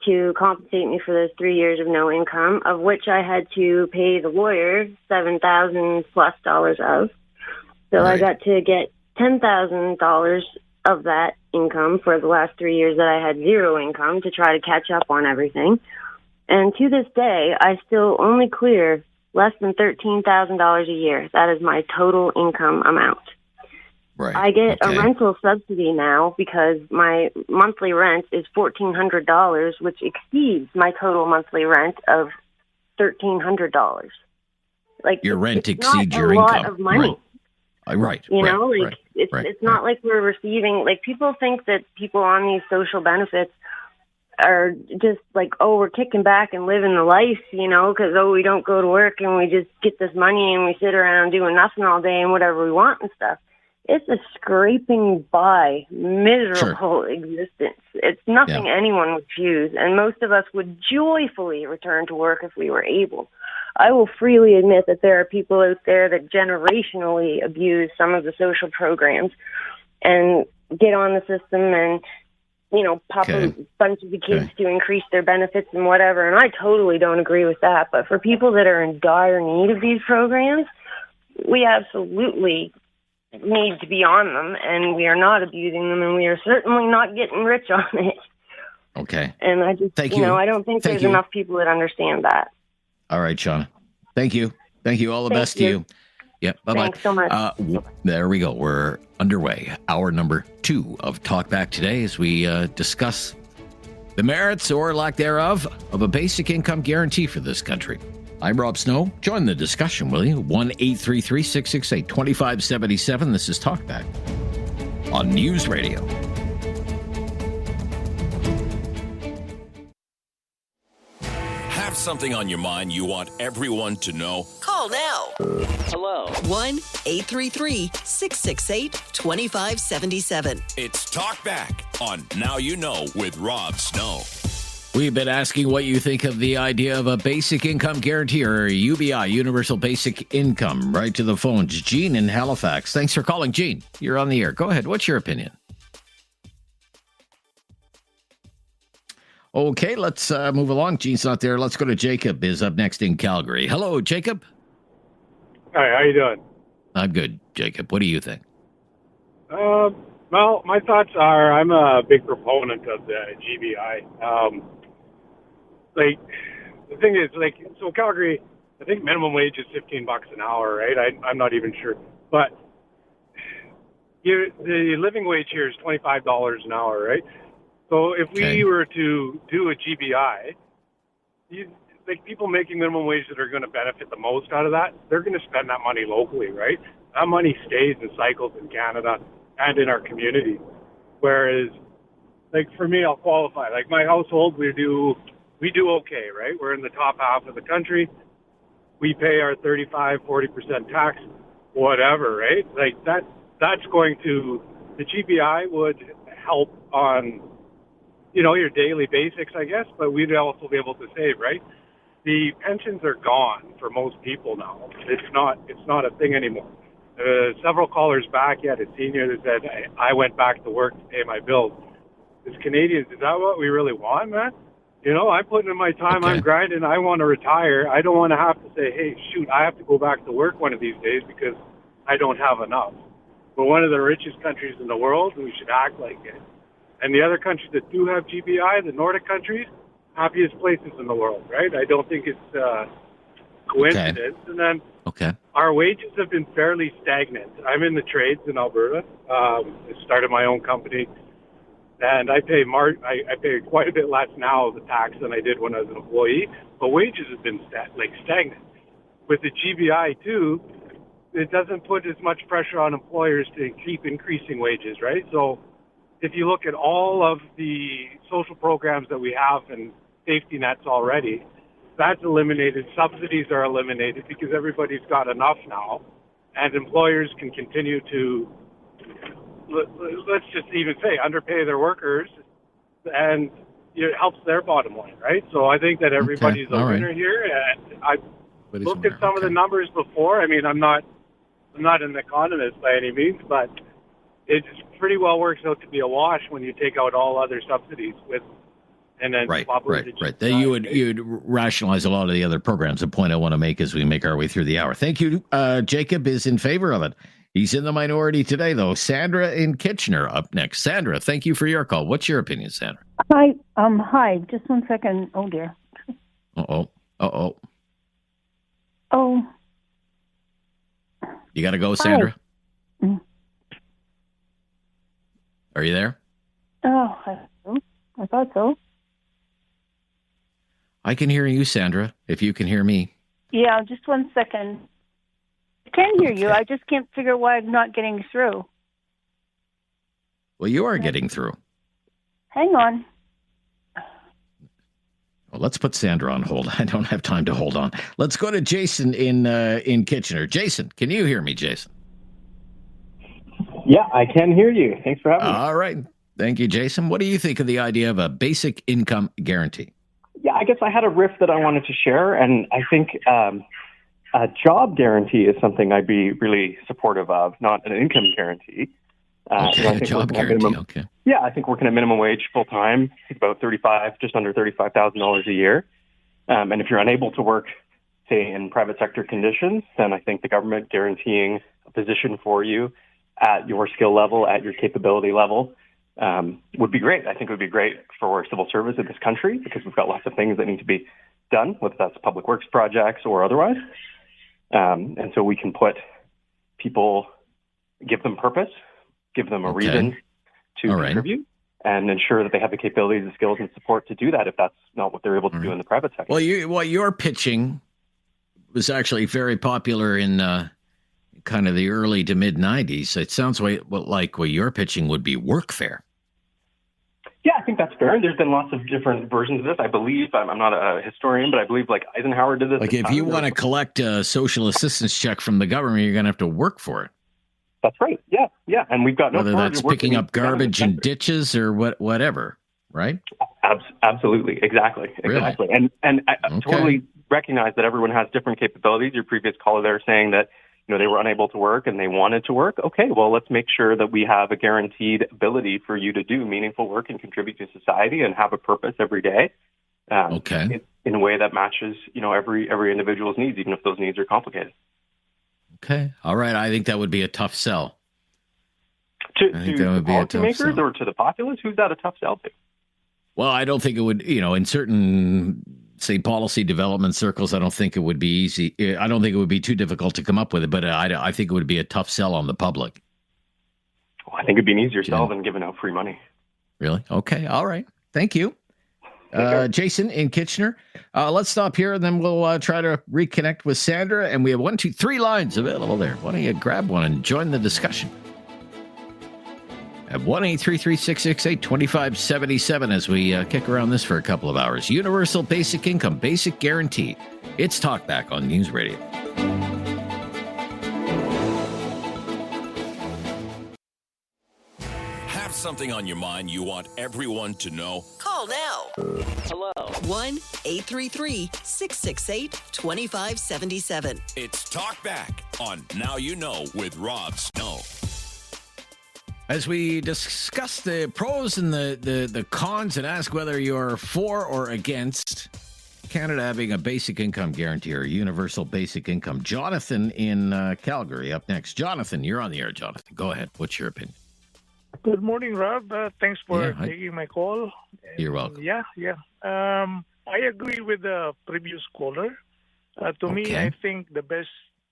to compensate me for those 3 years of no income, of which I had to pay the lawyer $7,000 plus of. So I got to get $10,000 of that income for the last 3 years that I had zero income to try to catch up on everything. And to this day, I still only clear less than $13,000 a year. That is my total income amount. Right. I get a rental subsidy now because my monthly rent is $1,400, which exceeds my total monthly rent of $1,300. Like your rent exceeds your income. It's not a lot of money. Right. It's not like we're receiving, like people think that people on these social benefits are just like, oh, we're kicking back and living the life, because, we don't go to work and we just get this money and we sit around doing nothing all day and whatever we want and stuff. It's a scraping by, miserable existence. It's nothing anyone would choose, and most of us would joyfully return to work if we were able. I will freely admit that there are people out there that generationally abuse some of the social programs and get on the system and, pop a bunch of the kids to increase their benefits and whatever. And I totally don't agree with that. But for people that are in dire need of these programs, we absolutely need to be on them, and we are not abusing them, and we are certainly not getting rich on it. Okay. And I just, I don't think there's enough people that understand that. All right, Shauna. Thank you. All the best to you. Yep. Bye-bye. Thanks so much. There we go. We're underway. Hour number 2 of Talkback today as we discuss the merits or lack thereof of a basic income guarantee for this country. I'm Rob Snow. Join the discussion, will you? 1-833-668-2577. This is Talkback on News Radio. Have something on your mind you want everyone to know? Call now. Hello. 1-833-668-2577. It's Talkback on Now You Know with Rob Snow. We've been asking what you think of the idea of a basic income guarantee, or UBI, Universal Basic Income. Right to the phones. Gene in Halifax. Thanks for calling, Gene. You're on the air. Go ahead. What's your opinion? Okay, let's move along. Gene's not there. Let's go to Jacob, is up next in Calgary. Hello, Jacob. Hi, how you doing? I'm good, Jacob. What do you think? Well, Well, my thoughts are I'm a big proponent of the GBI. The thing is, so Calgary, I think minimum wage is $15 an hour, right? I'm not even sure. But the living wage here is $25 an hour, right? So if we were to do a GBI, people making minimum wage that are going to benefit the most out of that, they're going to spend that money locally, right? That money stays and cycles in Canada and in our community. Whereas, for me, I'll qualify. My household, we do okay, right? We're in the top half of the country. We pay our 35-40% tax, whatever, right? That's going to, the GBI would help on, your daily basics, I guess, but we'd also be able to save, right? The pensions are gone for most people now. It's not a thing anymore. Several callers back, you had a senior that said, I went back to work to pay my bills. As Canadians, is that what we really want, man? I'm putting in my time, I'm grinding, I want to retire. I don't want to have to say, hey, shoot, I have to go back to work one of these days because I don't have enough. We're one of the richest countries in the world, and we should act like it. And the other countries that do have GBI, the Nordic countries, happiest places in the world, right? I don't think it's coincidence. And then our wages have been fairly stagnant. I'm in the trades in Alberta. I started my own company, and I pay I pay quite a bit less now of the tax than I did when I was an employee. But wages have been stagnant. With the GBI too, it doesn't put as much pressure on employers to keep increasing wages, right? So if you look at all of the social programs that we have and safety nets already, that's eliminated. Subsidies are eliminated because everybody's got enough now, and employers can continue to, let's just even say, underpay their workers, and it helps their bottom line, right? So I think that everybody's a winner here. And I've looked at some of the numbers before. I mean, I'm not an economist by any means, but it pretty well works out to be a wash when you take out all other subsidies and then right. That you would rationalize a lot of the other programs. The point I want to make as we make our way through the hour. Thank you. Jacob is in favor of it. He's in the minority today, though. Sandra in Kitchener up next. Sandra, thank you for your call. What's your opinion, Sandra? Hi. Hi. Just 1 second. Oh dear. Oh. Oh. You got to go, Sandra. Hi. Are you there? Oh, I thought so. I can hear you, Sandra, if you can hear me. Yeah, just 1 second. I can hear you. I just can't figure why I'm not getting through. Well, you are getting through. Hang on. Well, let's put Sandra on hold. I don't have time to hold on. Let's go to Jason in Kitchener. Jason, can you hear me, Jason? Yeah, I can hear you. Thanks for having me. All right. Thank you, Jason. What do you think of the idea of a basic income guarantee? Yeah, I guess I had a riff that I wanted to share, and I think a job guarantee is something I'd be really supportive of, not an income guarantee. A job guarantee, okay. Yeah, I think working at minimum wage full-time, about just under $35,000 a year. And if you're unable to work, say, in private sector conditions, then I think the government guaranteeing a position for you at your skill level, at your capability level, would be great. I think it would be great for civil service in this country because we've got lots of things that need to be done, whether that's public works projects or otherwise. And so we can put people, give them purpose, give them a reason to contribute, and ensure that they have the capabilities, the skills, and support to do that if that's not what they're able to do in the private sector. Well, what you're pitching was actually very popular in kind of the early to mid-'90s. It sounds like what you're pitching would be workfare. Yeah, I think that's fair. There's been lots of different versions of this. I believe, I'm not a historian, but I believe Eisenhower did this. Like if you want to collect a social assistance check from the government, you're going to have to work for it. That's right. Yeah. And we've got whether that's picking up garbage in ditches or whatever, right? Absolutely. Exactly. Really? And I totally recognize that everyone has different capabilities. Your previous caller there saying that, they were unable to work and they wanted to work. Okay, well, let's make sure that we have a guaranteed ability for you to do meaningful work and contribute to society and have a purpose every day. In a way that matches, every individual's needs, even if those needs are complicated. Okay. All right. I think that would be a tough sell. To policymakers or to the populace? Who's that a tough sell to? Well, I don't think it would, in certain, say, policy development circles, I don't think it would be easy. I don't think it would be too difficult to come up with it, but I think it would be a tough sell on the public. Well, I think it'd be an easier sell than giving out free money. Really? Okay. All right. Thank you. Jason in Kitchener. Let's stop here, and then we'll try to reconnect with Sandra. And we have 1, 2, 3 lines available there. Why don't you grab one and join the discussion? At 1-833-668-2577 as we kick around this for a couple of hours. Universal Basic Income, Basic Guarantee. It's Talkback on News Radio. Have something on your mind you want everyone to know? Call now. Hello. 1-833-668-2577. It's Talkback on Now You Know with Rob Snow. As we discuss the pros and the cons and ask whether you're for or against Canada having a basic income guarantee or universal basic income. Jonathan in Calgary up next. Jonathan, you're on the air, Jonathan. Go ahead. What's your opinion? Good morning, Rob. Thanks for taking my call. You're welcome. Yeah. I agree with the previous caller. To me, I think the best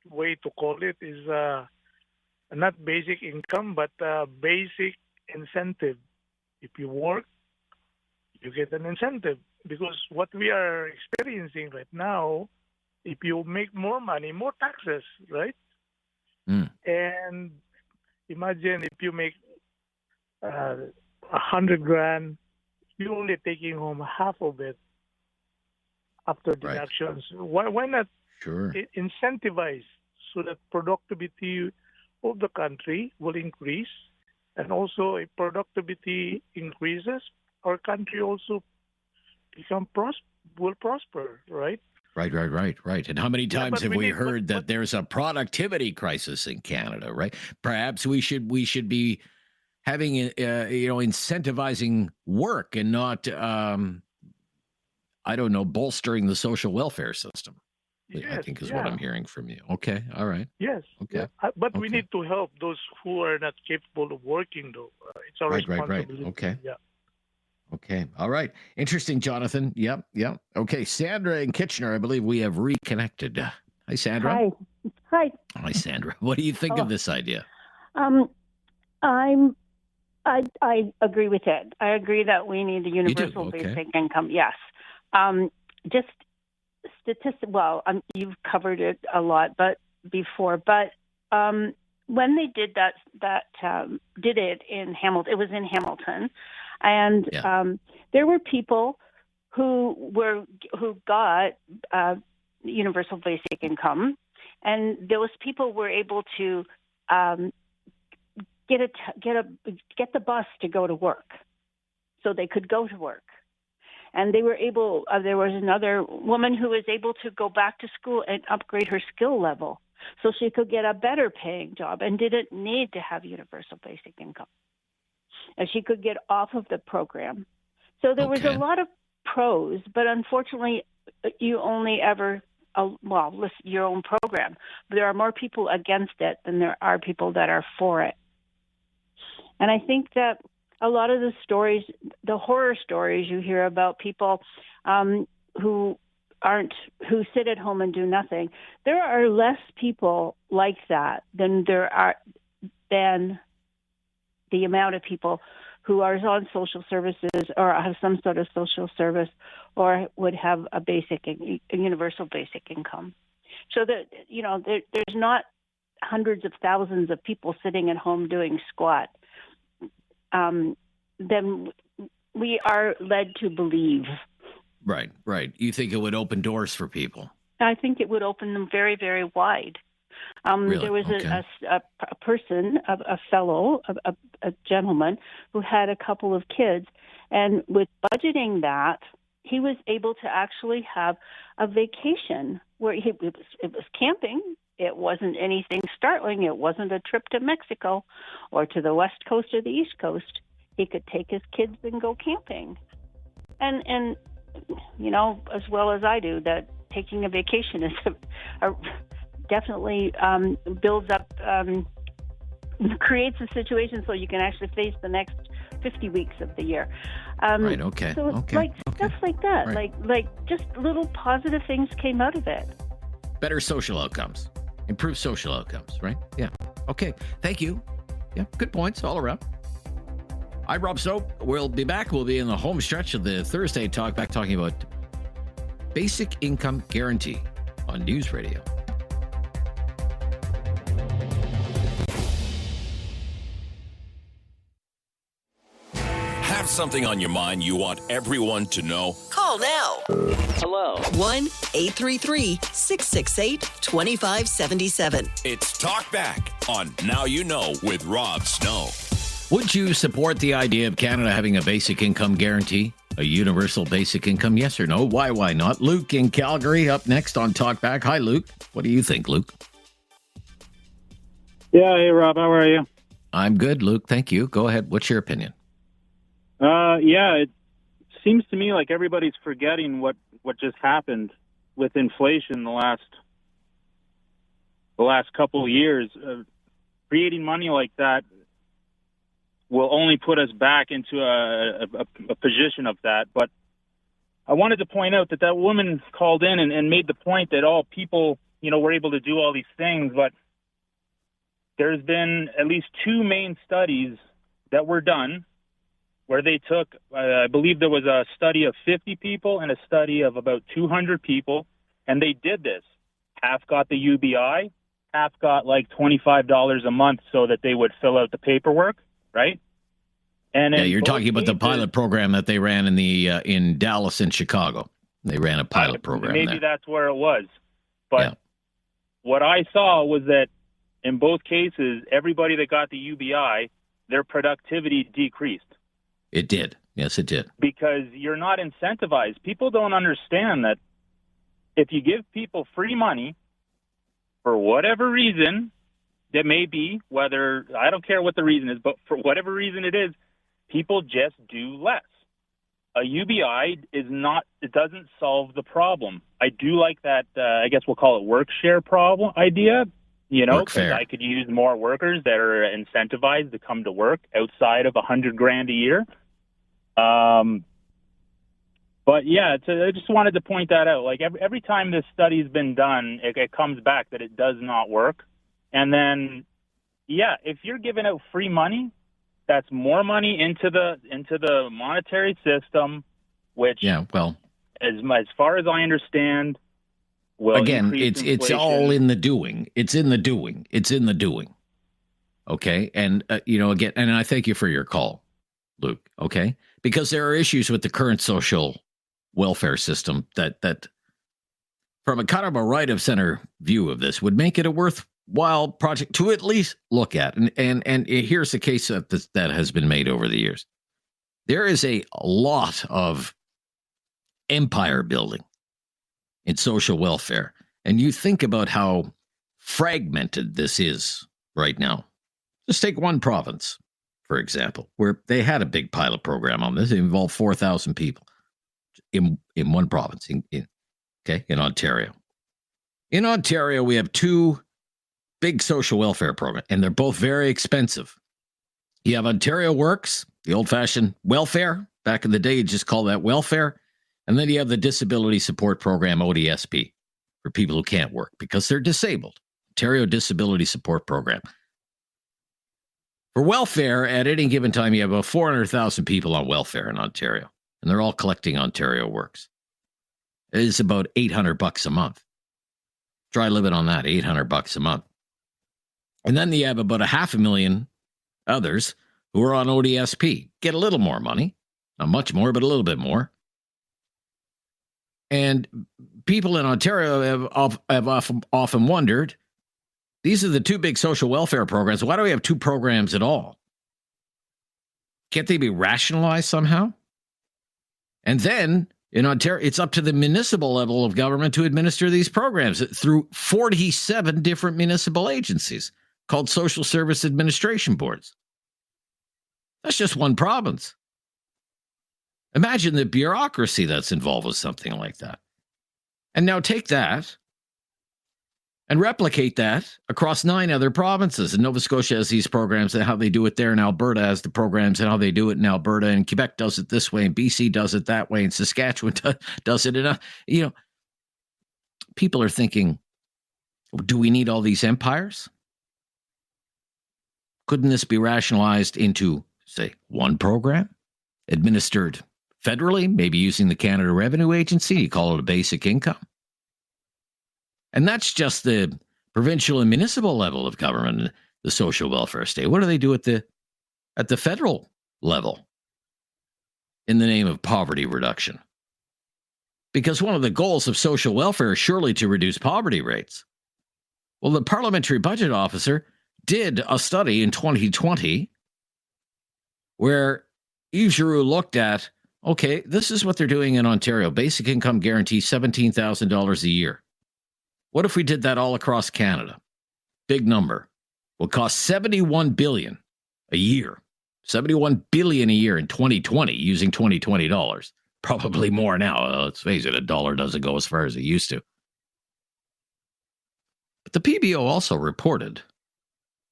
way to call it is not basic income, but basic incentive. If you work, you get an incentive. Because what we are experiencing right now, if you make more money, more taxes, right? And imagine if you make 100 grand, you're only taking home half of it after deductions. Why not incentivize so that productivity of the country will increase, and also if productivity increases, our country also will prosper, right? Right. And how many times have we heard that there's a productivity crisis in Canada, right? Perhaps we should be having incentivizing work and not bolstering the social welfare system. Yes, I think is what I'm hearing from you. Okay, all right. Yes. Okay. But we need to help those who are not capable of working, though. It's our responsibility. Right. Okay. Yeah. Okay. All right. Interesting, Jonathan. Yep. Okay, Sandra in Kitchener, I believe we have reconnected. Hi, Sandra. Hi. Hi, Sandra. What do you think of this idea? I agree with it. I agree that we need a universal basic income. Yes. Just statistics. Well, you've covered it a lot, before. But when they did did it in Hamilton. It was in Hamilton, and there were people who got universal basic income, and those people were able to get the bus to go to work, so they could go to work. And they were able, there was another woman who was able to go back to school and upgrade her skill level so she could get a better paying job and didn't need to have universal basic income. And she could get off of the program. So there was a lot of pros, but unfortunately, you only ever, list your own program. But there are more people against it than there are people that are for it. And I think that a lot of the stories, the horror stories you hear about people who sit at home and do nothing, there are less people like that than the amount of people who are on social services or have some sort of social service or would have a universal basic income. So that, there's not hundreds of thousands of people sitting at home doing squat. Then we are led to believe. Right. You think it would open doors for people? I think it would open them very, very wide. Really? There was a person, a fellow, a gentleman who had a couple of kids, and with budgeting that, he was able to actually have a vacation where it was camping. It wasn't anything startling. It wasn't a trip to Mexico or to the West Coast or the East Coast. He could take his kids and go camping. And as well as I do, that taking a vacation is definitely builds up creates a situation so you can actually face the next 50 weeks of the year. Right. Okay. So stuff like that, Right. like just little positive things came out of it. Better social outcomes, improved social outcomes, right? Yeah. Okay. Thank you. Yeah. Good points all around. I'm Rob Snow. We'll be back. We'll be in the home stretch of the Thursday talk back talking about basic income guarantee on News Radio. Have something on your mind you want everyone to know? Call now. Hello. 1-833-668-2577. It's Talk Back on Now You Know with Rob Snow. Would you support the idea of Canada having a basic income guarantee? A universal basic income, yes or no? Why not? Luke in Calgary up next on Talk Back. Hi, Luke. What do you think, Luke? Yeah, hey, Rob. How are you? I'm good, Luke. Thank you. Go ahead. What's your opinion? Yeah, it seems to me like everybody's forgetting what just happened with inflation the last couple of years. Creating money like that will only put us back into a position of that. But I wanted to point out that woman called in and made the point that all people, were able to do all these things, but there's been at least two main studies that were done where they took, I believe there was a study of 50 people and a study of about 200 people, and they did this. Half got the UBI, half got like $25 a month so that they would fill out the paperwork, right? And yeah, you're talking about the pilot program that they ran in Dallas and Chicago. They ran a pilot program maybe there. That's where it was. But what I saw was that in both cases, everybody that got the UBI, their productivity decreased. It did. Yes, it did. Because you're not incentivized. People don't understand that if you give people free money for whatever reason that may be, whether, I don't care what the reason is, but for whatever reason it is, people just do less. A UBI it doesn't solve the problem. I do like that, I guess we'll call it work share problem idea, because I could use more workers that are incentivized to come to work outside of $100,000 a year. But yeah, I just wanted to point that out. Like every time this study's been done, it comes back that it does not work. And then, if you're giving out free money, that's more money into the monetary system, which as far as I understand, will again, it's all in the doing. It's in the doing. Okay, and again, and I thank you for your call, Luke. Okay, because there are issues with the current social welfare system that from a kind of a right of center view of this would make it a worthwhile project to at least look at. And here's the case that has been made over the years. There is a lot of empire building in social welfare. And you think about how fragmented this is right now. Just take one province, for example, where they had a big pilot program on this. It involved 4,000 people in one province, in Ontario. In Ontario, we have two big social welfare programs, and they're both very expensive. You have Ontario Works, the old-fashioned welfare. Back in the day, you just call that welfare. And then you have the Disability Support Program, ODSP, for people who can't work because they're disabled. Ontario Disability Support Program. For welfare, at any given time, you have about 400,000 people on welfare in Ontario, and they're all collecting Ontario Works. It is about $800 a month. Try living on that, $800 a month. And then you have about 500,000 others who are on ODSP. Get a little more money. Not much more, but a little bit more. And people in Ontario have often wondered, these are the two big social welfare programs. Why do we have two programs at all? Can't they be rationalized somehow? And then in Ontario, it's up to the municipal level of government to administer these programs through 47 different municipal agencies called Social Service Administration Boards. That's just one province. Imagine the bureaucracy that's involved with something like that. And now take that and replicate that across 9 other provinces. And Nova Scotia has these programs and how they do it there, and Alberta has the programs and how they do it in Alberta, and Quebec does it this way, and BC does it that way, and Saskatchewan does it in people are thinking, do we need all these empires? Couldn't this be rationalized into, say, one program administered federally, maybe using the Canada Revenue Agency? You call it a basic income. And that's just the provincial and municipal level of government, the social welfare state. What do they do at the federal level in the name of poverty reduction? Because one of the goals of social welfare is surely to reduce poverty rates. Well, the Parliamentary Budget Officer did a study in 2020 where Yves Giroux looked at, okay, this is what they're doing in Ontario. Basic income guarantee, $17,000 a year. What if we did that all across Canada? Big number. Will cost $71 billion a year. $71 billion a year in 2020 using 2020 dollars. Probably more now. Let's face it, a dollar doesn't go as far as it used to. But the PBO also reported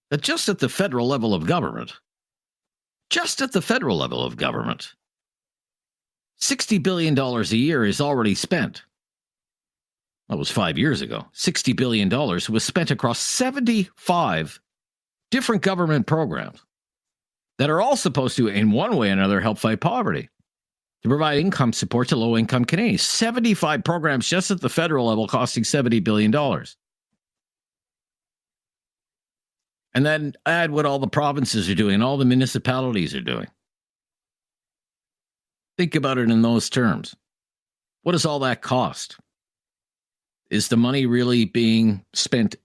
that just at the federal level of government, $60 billion a year is already spent. That was 5 years ago. $60 billion was spent across 75 different government programs that are all supposed to, in one way or another, help fight poverty, to provide income support to low-income Canadians. 75 programs just at the federal level costing $70 billion. And then add what all the provinces are doing and all the municipalities are doing. Think about it in those terms. What does all that cost? Is the money really being spent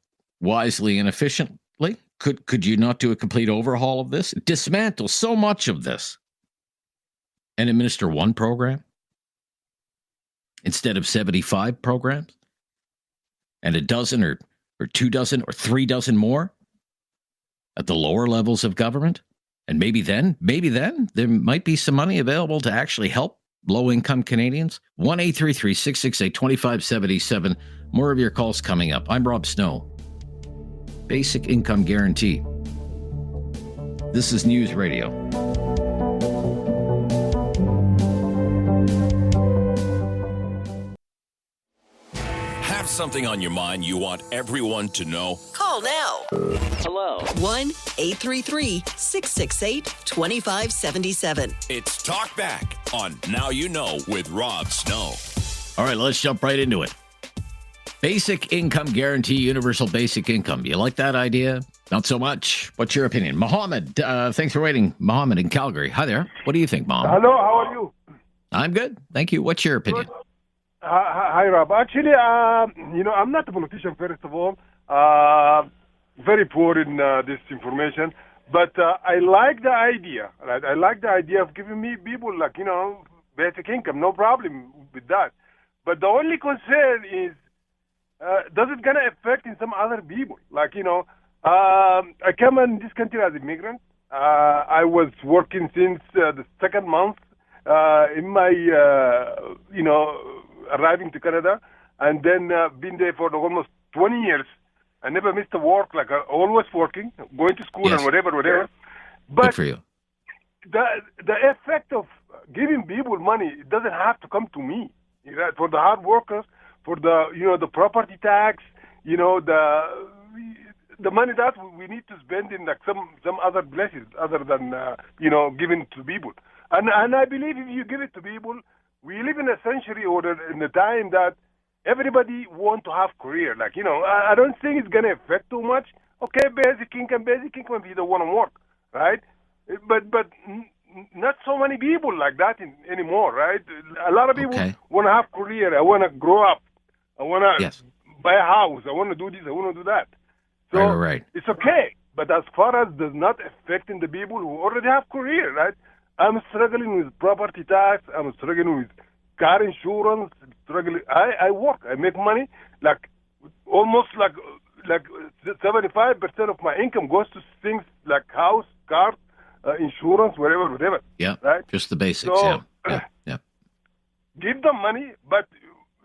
wisely and efficiently? Could you not do a complete overhaul of this? Dismantle so much of this and administer one program instead of 75 programs? And a dozen or 2 dozen or 3 dozen more at the lower levels of government? And maybe then there might be some money available to actually help low-income Canadians. 1-833-668-2577. More of your calls coming up. I'm Rob Snow. Basic income guarantee. This is News Radio. Have something on your mind you want everyone to know? Call now. Hello. 1-833-668-2577. It's Talk Back on Now You Know with Rob Snow. All right, let's jump right into it. Basic income guarantee, universal basic income. You like that idea? Not so much. What's your opinion? Mohammed, thanks for waiting. Mohammed in Calgary. Hi there. What do you think, Mohammed? Hello, how are you? I'm good. Thank you. What's your opinion? Hi, Rob. Actually, I'm not a politician, first of all. Very poor in this information. But I like the idea. Right? I like the idea of giving me people, basic income. No problem with that. But the only concern is, does it going to affect in some other people? I came in this country as an immigrant. I was working since the second month in my, arriving to Canada, and then been there for almost 20 years. I never missed a work, always working, going to school and whatever. But good for you. The effect of giving people money, it doesn't have to come to me. For the hard workers, for the property tax, the money that we need to spend in some other places other than giving to people. And I believe if you give it to people, we live in a century or in a time that everybody want to have career. I don't think it's gonna affect too much. Okay, basic income if you don't want to work, right? But not so many people like that anymore, right? A lot of people want to have career. I want to grow up. I want to buy a house. I want to do this. I want to do that. So right. It's okay. But as far as does not affecting the people who already have career, right? I'm struggling with property tax. I'm struggling with car insurance. I work. I make money. Almost 75% of my income goes to things like house, car, insurance, whatever. Yeah. Right. Just the basics. So, yeah. Give them money, but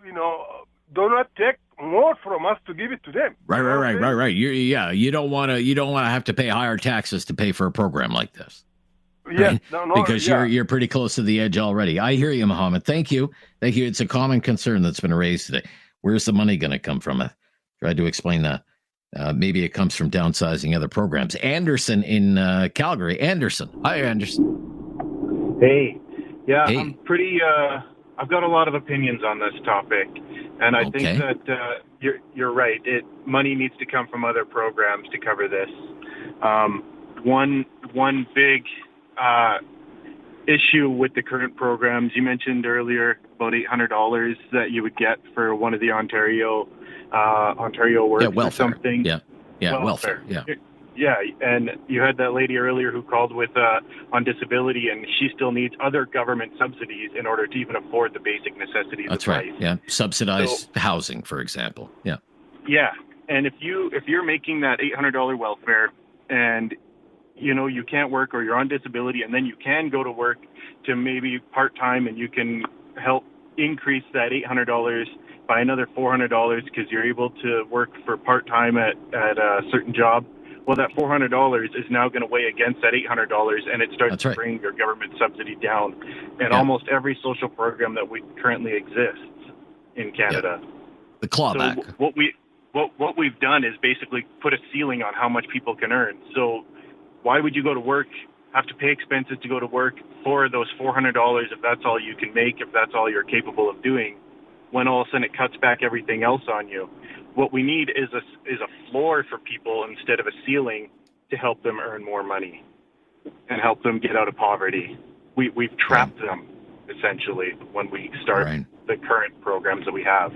do not take more from us to give it to them. Right. You don't want to have to pay higher taxes to pay for a program like this. Yeah, right? Because you're pretty close to the edge already. I hear you, Mohammed. Thank you. It's a common concern that's been raised today. Where's the money going to come from? I tried to explain that. Maybe it comes from downsizing other programs. Anderson in Calgary. Anderson. Hi, Anderson. Hey. Yeah, hey. I'm pretty... I've got a lot of opinions on this topic, and I think that you're right. Money needs to come from other programs to cover this. One big issue with the current programs, you mentioned earlier about $800 that you would get for one of the Ontario works or something. Welfare. Yeah, and you had that lady earlier who called with on disability, and she still needs other government subsidies in order to even afford the basic necessities That's of right. life. Yeah, subsidized housing, for example. Yeah. Yeah, and if you're making that $800 welfare, and you can't work or you're on disability, and then you can go to work to maybe part-time, and you can help increase that $800 by another $400 because you're able to work for part-time at a certain job. Well, that $400 is now going to weigh against that $800, and it starts to bring your government subsidy down. And almost every social program that currently exists in Canada. The clawback. So what we've done is basically put a ceiling on how much people can earn. So why would you go to work, have to pay expenses to go to work for those $400 if that's all you can make, if that's all you're capable of doing, when all of a sudden it cuts back everything else on you? What we need is a floor for people instead of a ceiling to help them earn more money and help them get out of poverty. We've trapped them, essentially, when we start the current programs that we have.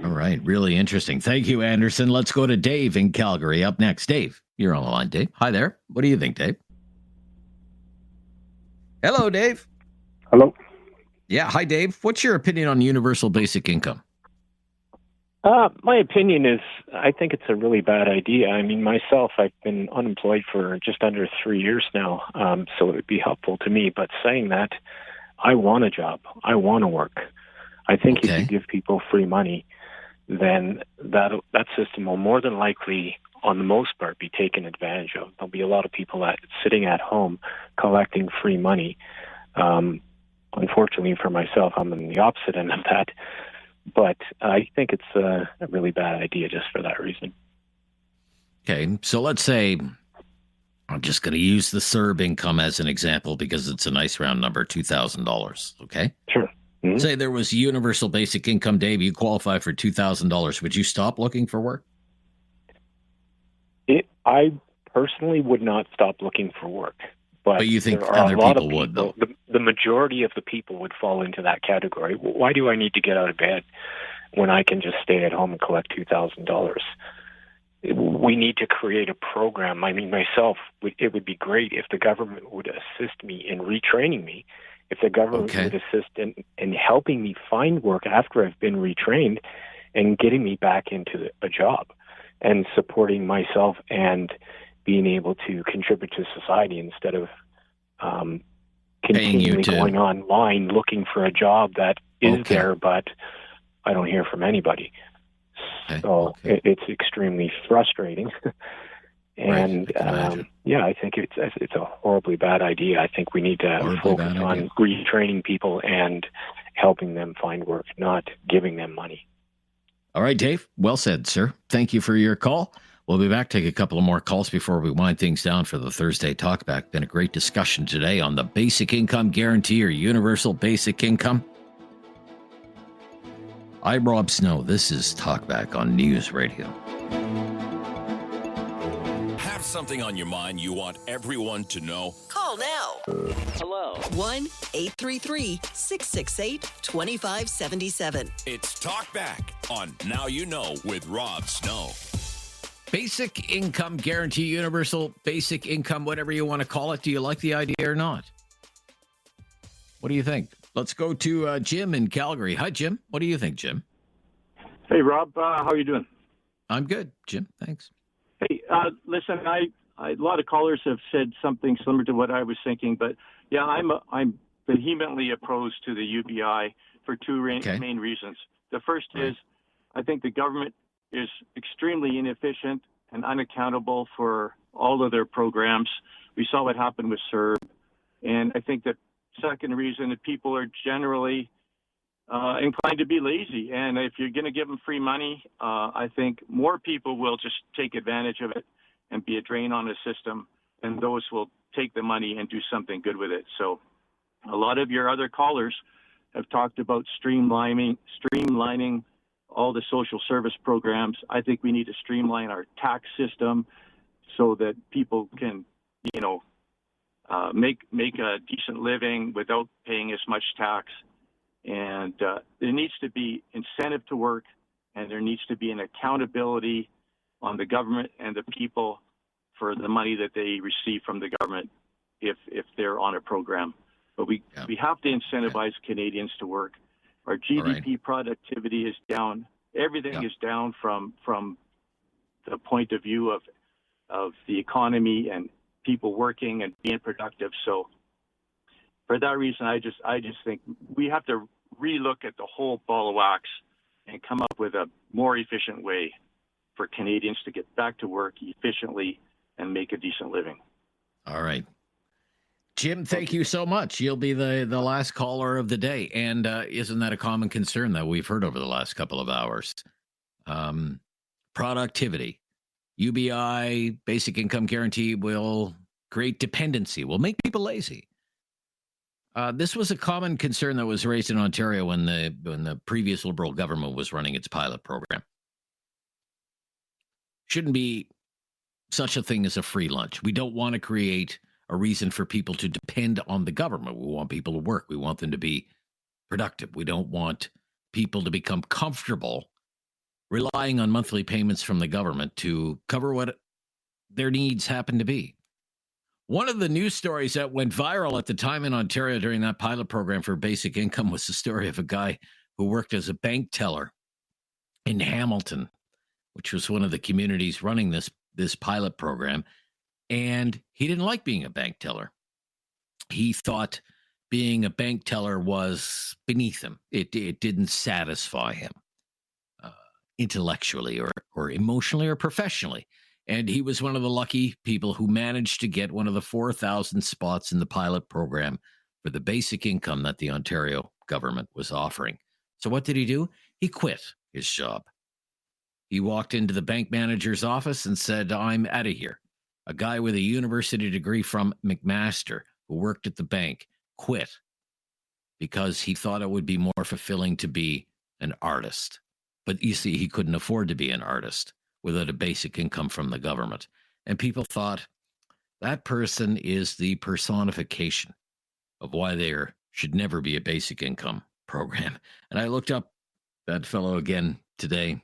All right. Really interesting. Thank you, Anderson. Let's go to Dave in Calgary. Up next. Dave, you're on the line, Dave. Hi there. What do you think, Dave? Hello, Dave. Hello. Yeah. Hi, Dave. What's your opinion on universal basic income? My opinion is I think it's a really bad idea. I mean, myself, I've been unemployed for just under 3 years now, so it would be helpful to me. But saying that, I want a job. I want to work. I think if you give people free money, then that system will more than likely, on the most part, be taken advantage of. There'll be a lot of people sitting at home collecting free money. Unfortunately for myself, I'm on the opposite end of that. But I think it's a really bad idea just for that reason. Okay, so let's say, I'm just going to use the CERB income as an example because it's a nice round number, $2,000, okay? Sure. Mm-hmm. Say there was universal basic income, Dave, you qualify for $2,000. Would you stop looking for work? I personally would not stop looking for work. But you think there are other a lot people of people would, though? The majority of the people would fall into that category. Why do I need to get out of bed when I can just stay at home and collect $2,000? We need to create a program. I mean, myself, it would be great if the government would assist me in retraining me, if the government would assist in helping me find work after I've been retrained and getting me back into a job and supporting myself and being able to contribute to society instead of continually going online looking for a job that is there, but I don't hear from anybody. So it's extremely frustrating. And I think it's a horribly bad idea. I think we need to focus on retraining people and helping them find work, not giving them money. All right, Dave. Well said, sir. Thank you for your call. We'll be back, take a couple of more calls before we wind things down for the Thursday Talkback. Been a great discussion today on the basic income guarantee or universal basic income. I'm Rob Snow. This is Talkback on News Radio. Have something on your mind you want everyone to know? Call now. Hello. 1-833-668-2577. It's Talkback on Now You Know with Rob Snow. Basic income guarantee, universal basic income, whatever you want to call it. Do you like the idea or not? What do you think? Let's go to Jim in Calgary. Hi, Jim. What do you think, Jim? Hey, Rob. How are you doing? I'm good, Jim. Thanks. Hey, listen, a lot of callers have said something similar to what I was thinking, but yeah, I'm vehemently opposed to the UBI for two main reasons. The first is I think the government is extremely inefficient and unaccountable for all of their programs. We saw what happened with CERB. And I think that second reason that people are generally inclined to be lazy. And if you're going to give them free money, I think more people will just take advantage of it and be a drain on the system, and those will take the money and do something good with it. So a lot of your other callers have talked about streamlining all the social service programs. I think we need to streamline our tax system so that people can, make a decent living without paying as much tax. And there needs to be incentive to work, and there needs to be an accountability on the government and the people for the money that they receive from the government if they're on a program. But we have to incentivize Canadians to work. Our GDP productivity is down. Everything is down from the point of view of the economy and people working and being productive. So for that reason, I just think we have to relook at the whole ball of wax and come up with a more efficient way for Canadians to get back to work efficiently and make a decent living. All right. Jim, thank you so much. You'll be the last caller of the day. And isn't that a common concern that we've heard over the last couple of hours? Productivity. UBI, basic income guarantee, will create dependency, will make people lazy. This was a common concern that was raised in Ontario when the previous Liberal government was running its pilot program. Shouldn't be such a thing as a free lunch. We don't want to create a reason for people to depend on the government. We want people to work. We want them to be productive. We don't want people to become comfortable relying on monthly payments from the government to cover what their needs happen to be. One of the news stories that went viral at the time in Ontario during that pilot program for basic income was the story of a guy who worked as a bank teller in Hamilton, which was one of the communities running this pilot program. And he didn't like being a bank teller. He thought being a bank teller was beneath him. It didn't satisfy him intellectually or emotionally or professionally. And he was one of the lucky people who managed to get one of the 4,000 spots in the pilot program for the basic income that the Ontario government was offering. So what did he do? He quit his job. He walked into the bank manager's office and said, "I'm out of here." A guy with a university degree from McMaster who worked at the bank quit because he thought it would be more fulfilling to be an artist. But you see, he couldn't afford to be an artist without a basic income from the government. And people thought that person is the personification of why there should never be a basic income program. And I looked up that fellow again today,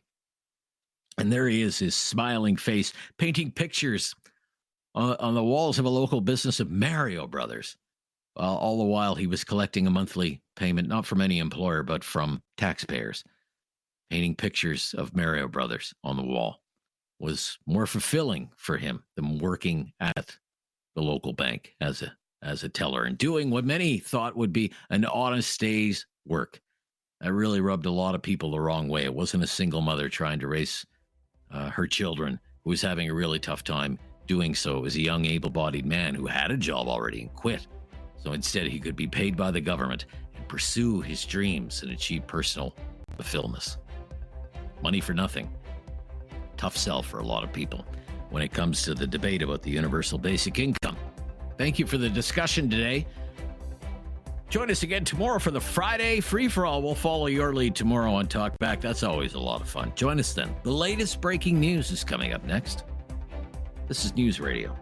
and there he is, his smiling face, painting pictures on the walls of a local business of Mario Brothers. All the while he was collecting a monthly payment, not from any employer, but from taxpayers. Painting pictures of Mario Brothers on the wall was more fulfilling for him than working at the local bank as a teller and doing what many thought would be an honest day's work. That really rubbed a lot of people the wrong way. It wasn't a single mother trying to raise her children who was having a really tough time doing so. It was a young, able-bodied man who had a job already and quit. So instead, he could be paid by the government and pursue his dreams and achieve personal fulfillment. Money for nothing. Tough sell for a lot of people when it comes to the debate about the universal basic income. Thank you for the discussion today. Join us again tomorrow for the Friday free-for-all. We'll follow your lead tomorrow on Talk Back. That's always a lot of fun. Join us then. The latest breaking news is coming up next. This is News Radio